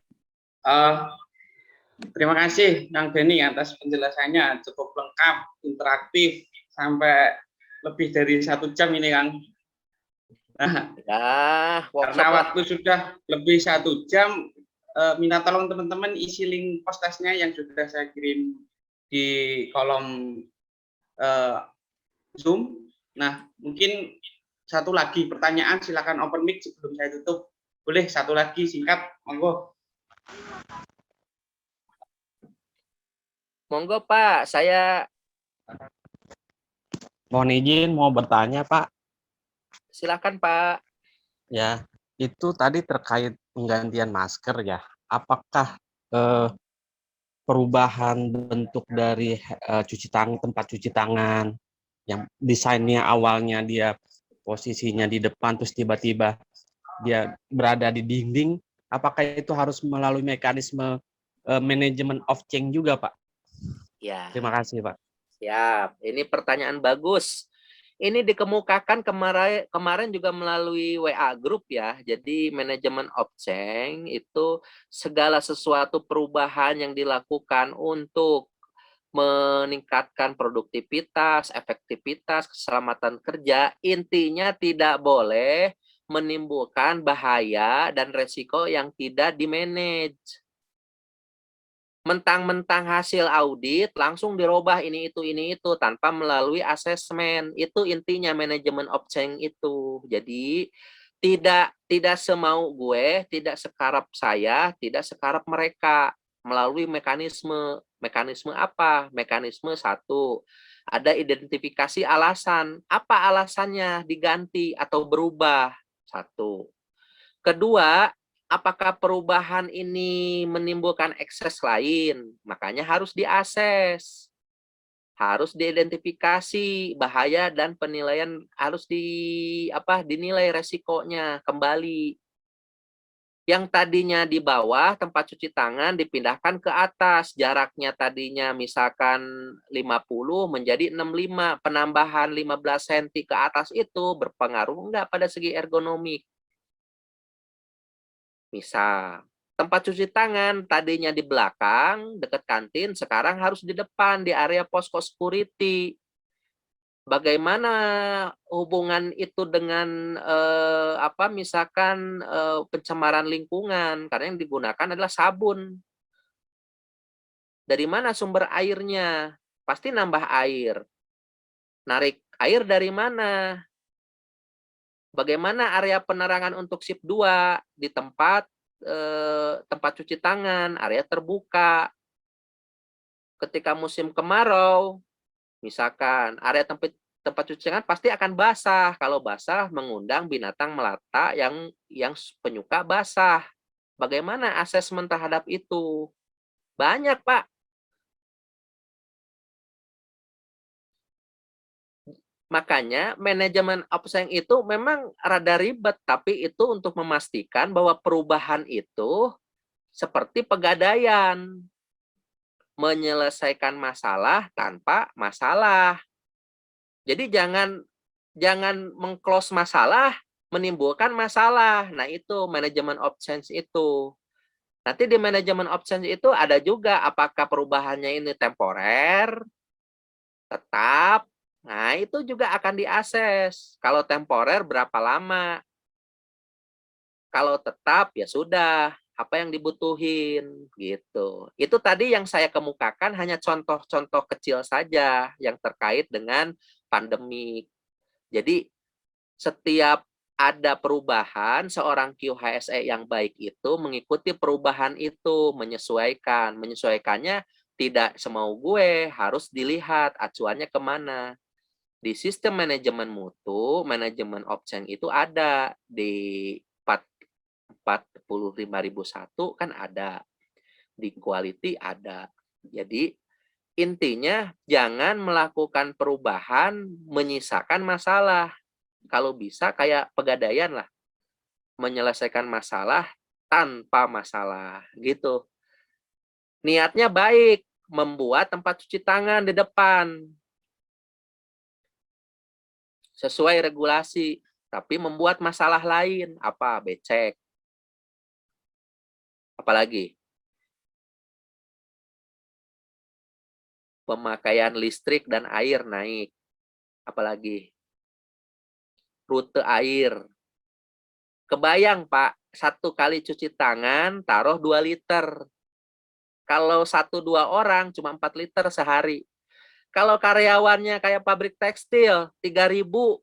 F: Terima kasih Kang Denny atas penjelasannya cukup lengkap, interaktif, sampai lebih dari 1 jam ini Kang. Nah,
A: Ya,
F: karena waktu sudah lebih 1 jam, minta tolong teman-teman isi link post-testnya yang sudah saya kirim di kolom Zoom. Nah, mungkin satu lagi pertanyaan, silakan open mic sebelum saya tutup. Boleh satu lagi singkat, monggo.
A: Monggo Pak, saya
G: Mohon izin mau bertanya Pak.
A: silakan Pak.
G: Ya, itu tadi terkait penggantian masker ya. Apakah perubahan bentuk dari tempat cuci tangan yang desainnya awalnya dia posisinya di depan terus tiba-tiba dia berada di dinding, apakah itu harus melalui mekanisme manajemen of change juga Pak?
A: Ya.
G: Terima kasih Pak.
A: Siap, ini pertanyaan bagus. Ini dikemukakan kemarin juga melalui WA Group ya. Jadi manajemen of change itu segala sesuatu perubahan yang dilakukan untuk meningkatkan produktivitas, efektivitas, keselamatan kerja, intinya tidak boleh menimbulkan bahaya dan resiko yang tidak dimanage. Mentang-mentang hasil audit langsung dirubah ini itu tanpa melalui asesmen. Itu intinya manajemen of change itu. Jadi tidak semau gue, tidak sekarap saya, tidak sekarap mereka, melalui mekanisme. Mekanisme apa? Mekanisme satu, ada identifikasi alasan. Apa alasannya diganti atau berubah? Satu. Kedua, apakah perubahan ini menimbulkan ekses lain? Makanya harus diakses, harus diidentifikasi bahaya dan penilaian harus dinilai resikonya kembali. Yang tadinya di bawah tempat cuci tangan dipindahkan ke atas, jaraknya tadinya misalkan 50 menjadi 65, penambahan 15 cm ke atas itu berpengaruh enggak pada segi ergonomik? Misal, tempat cuci tangan tadinya di belakang, dekat kantin, sekarang harus di depan, di area posko security. Bagaimana hubungan itu dengan misalkan pencemaran lingkungan? Karena yang digunakan adalah sabun. Dari mana sumber airnya? Pasti nambah air. Narik air dari mana? Bagaimana area penerangan untuk shift 2 di tempat cuci tangan, area terbuka. Ketika musim kemarau, misalkan area tempat cuci tangan pasti akan basah. Kalau basah mengundang binatang melata yang penyuka basah. Bagaimana asesmen terhadap itu? Banyak, Pak. Makanya manajemen abseng itu memang rada ribet, tapi itu untuk memastikan bahwa perubahan itu seperti pegadaian, menyelesaikan masalah tanpa masalah. Jadi jangan meng-close masalah, menimbulkan masalah. Nah, itu manajemen of change itu. Nanti di manajemen of change itu ada juga apakah perubahannya ini temporer, tetap. Nah, itu juga akan diakses. Kalau temporer berapa lama? Kalau tetap ya sudah, apa yang dibutuhin gitu. Itu tadi yang saya kemukakan hanya contoh-contoh kecil saja yang terkait dengan pandemi. Jadi setiap ada perubahan, seorang QHSE yang baik itu mengikuti perubahan itu, menyesuaikan. Menyesuaikannya tidak semau gue, harus dilihat acuannya kemana. Di sistem manajemen mutu, manajemen of change itu ada di 45.001 kan ada. Di quality ada. Jadi intinya jangan melakukan perubahan menyisakan masalah. Kalau bisa kayak pegadaian lah. Menyelesaikan masalah tanpa masalah gitu. Niatnya baik, membuat tempat cuci tangan di depan sesuai regulasi, tapi membuat masalah lain, apa becek. Apalagi pemakaian listrik dan air naik. Apalagi rute air. Kebayang Pak, 1 kali cuci tangan taruh 2 liter. Kalau 1-2 orang cuma 4 liter sehari. Kalau karyawannya kayak pabrik tekstil, 3.000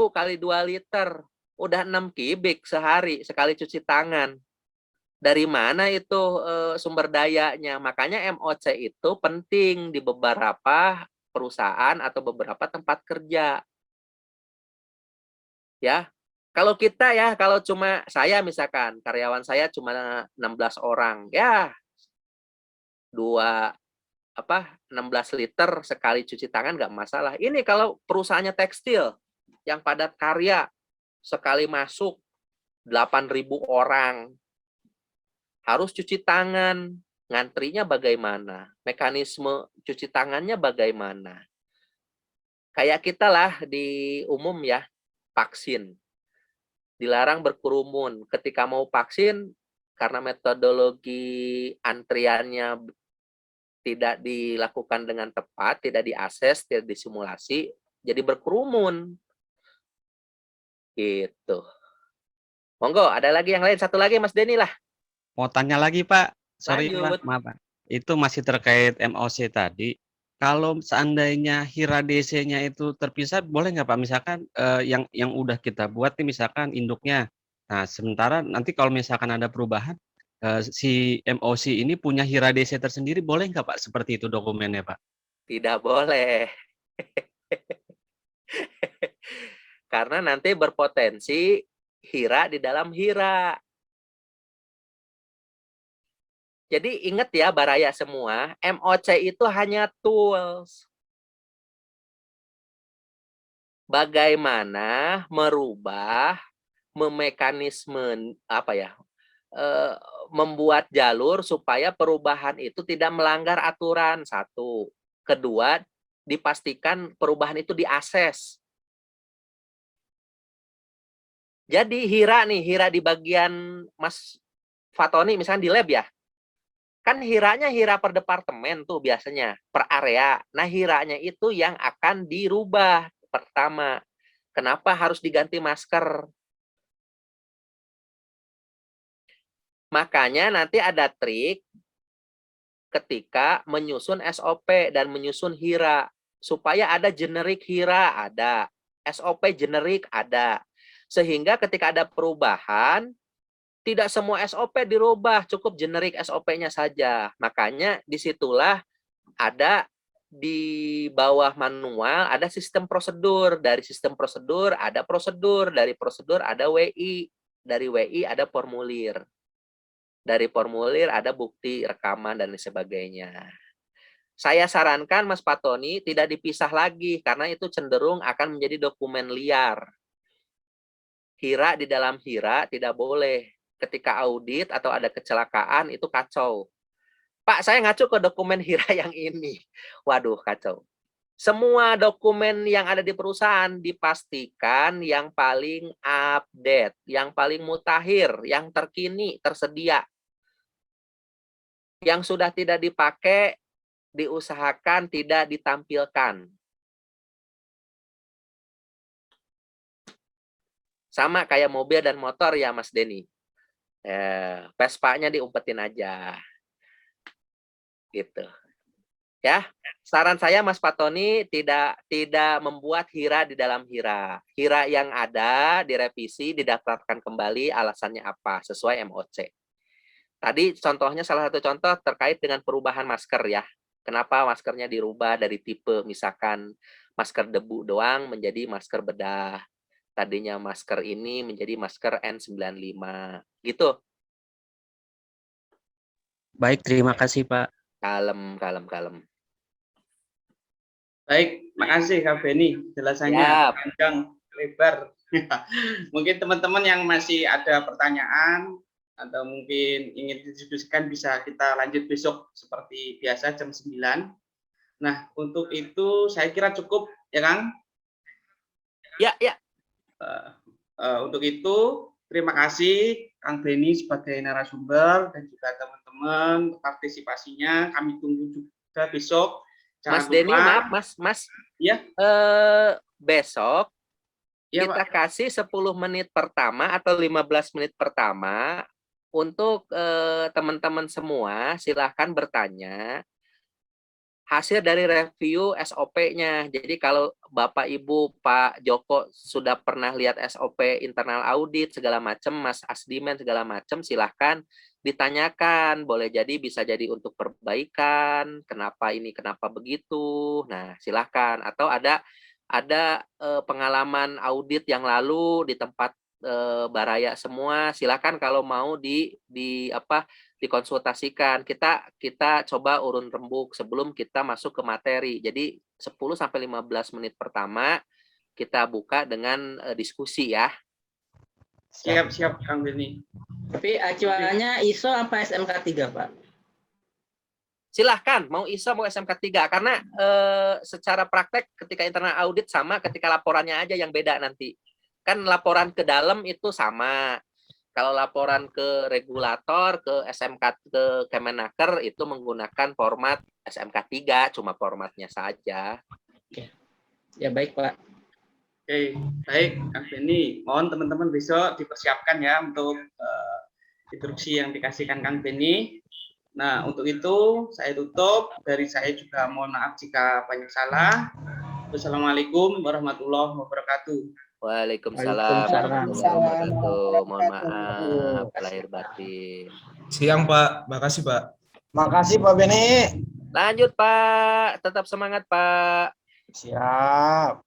A: kali 2 liter. Udah 6 kubik sehari sekali cuci tangan. Dari mana itu sumber dayanya? Makanya MOC itu penting di beberapa perusahaan atau beberapa tempat kerja. Ya, kalau kita ya, kalau cuma saya misalkan, karyawan saya cuma 16 orang, ya 16 liter sekali cuci tangan nggak masalah. Ini kalau perusahaannya tekstil, yang padat karya, sekali masuk 8.000 orang, harus cuci tangan, ngantrinya bagaimana, mekanisme cuci tangannya bagaimana. Kayak kita lah di umum ya, vaksin. Dilarang berkerumun. Ketika mau vaksin, karena metodologi antriannya tidak dilakukan dengan tepat, tidak diakses, tidak disimulasi, jadi berkerumun. Gitu. Monggo, ada lagi yang lain? Satu lagi Mas Denny lah.
G: Mau tanya lagi Pak, sorry
A: Lanjut.
G: Pak, maaf Pak. Itu masih terkait MOC tadi. Kalau seandainya HIRA DC-nya itu terpisah, boleh nggak Pak? Misalkan yang udah kita buat nih misalkan induknya. Nah, sementara nanti kalau misalkan ada perubahan, si MOC ini punya HIRA DC tersendiri, boleh nggak Pak seperti itu dokumennya Pak?
A: Tidak boleh. Karena nanti berpotensi HIRA di dalam HIRA. Jadi ingat ya Baraya semua, MOC itu hanya tools. Bagaimana merubah memekanisme membuat jalur supaya perubahan itu tidak melanggar aturan, satu. Kedua, dipastikan perubahan itu diakses. Jadi HIRA di bagian Mas Fatoni misalnya di lab ya, kan HIRA-nya HIRA per departemen tuh biasanya, per area. Nah HIRA-nya itu yang akan dirubah. Pertama, kenapa harus diganti masker? Makanya nanti ada trik ketika menyusun SOP dan menyusun HIRA. Supaya ada generik HIRA, ada. SOP generik, ada. Sehingga ketika ada perubahan, tidak semua SOP dirubah, cukup generik SOP-nya saja. Makanya disitulah ada di bawah manual, ada sistem prosedur. Dari sistem prosedur ada prosedur, dari prosedur ada WI, dari WI ada formulir. Dari formulir ada bukti rekaman dan sebagainya. Saya sarankan Mas Fatoni tidak dipisah lagi, karena itu cenderung akan menjadi dokumen liar. HIRA di dalam HIRA tidak boleh. Ketika audit atau ada kecelakaan itu kacau. Pak, saya ngacu ke dokumen HIRA yang ini. Waduh, kacau. Semua dokumen yang ada di perusahaan dipastikan yang paling update, yang paling mutakhir, yang terkini, tersedia. Yang sudah tidak dipakai, diusahakan tidak ditampilkan. Sama kayak mobil dan motor ya Mas Denny. Vespa-nya diumpetin aja. Gitu. Ya, saran saya Mas Fatoni tidak membuat HIRA di dalam HIRA. HIRA yang ada direvisi, didaftarkan kembali, alasannya apa sesuai MOC. Tadi contohnya salah satu contoh terkait dengan perubahan masker ya. Kenapa maskernya dirubah dari tipe misalkan masker debu doang menjadi masker bedah. tadinya masker ini menjadi masker N95 gitu.
G: Baik, terima kasih Pak.
A: Kalem.
F: Baik, makasih Kak Beni jelasannya
A: Siap.
F: panjang lebar. Mungkin teman-teman yang masih ada pertanyaan atau mungkin ingin didiskusikan bisa kita lanjut besok seperti biasa jam 9. Nah, untuk itu saya kira cukup ya Kang.
A: Ya.
F: Untuk itu terima kasih Kang Beni sebagai narasumber dan juga teman-teman partisipasinya. Kami tunggu juga besok.
A: Mas
F: Jangan
A: Denny,
F: lupa,
A: maaf, Mas.
F: Ya.
A: Besok
F: ya,
A: kita
F: Pak.
A: kasih 10 menit pertama atau 15 menit pertama untuk teman-teman semua silahkan bertanya hasil dari review SOP-nya. Jadi kalau Bapak Ibu Pak Joko sudah pernah lihat SOP internal audit segala macam, Mas Asdimen segala macam, silahkan ditanyakan. Boleh jadi bisa jadi untuk perbaikan, kenapa ini, kenapa begitu. Nah, silahkan. Atau ada pengalaman audit yang lalu di tempat Baraya semua, silakan kalau mau dikonsultasikan. Kita coba urun rembuk sebelum kita masuk ke materi. Jadi 10-15 menit pertama kita buka dengan diskusi ya.
F: Siap Kang Beni.
E: Tapi acuannya ISO apa SMK 3, Pak?
A: Silahkan mau ISO mau SMK 3 karena secara praktek ketika internal audit sama, ketika laporannya aja yang beda nanti. Kan laporan ke dalam itu sama. Kalau laporan ke regulator, ke SMK, ke Kemenaker itu menggunakan format SMK 3, cuma formatnya saja.
E: Oke. Ya baik, Pak.
F: Oke, baik Kang Beni. Mohon teman-teman besok dipersiapkan ya untuk instruksi yang dikasihkan Kang Beni. Nah, untuk itu saya tutup. Dari saya juga mohon maaf jika banyak salah. Wassalamualaikum warahmatullahi wabarakatuh.
A: Waalaikumsalam warahmatullahi wabarakatuh. Mohon maaf lahir batin.
D: Siang Pak, makasih Pak.
C: Makasih Pak Beni.
A: Lanjut Pak, tetap semangat Pak.
C: Siap.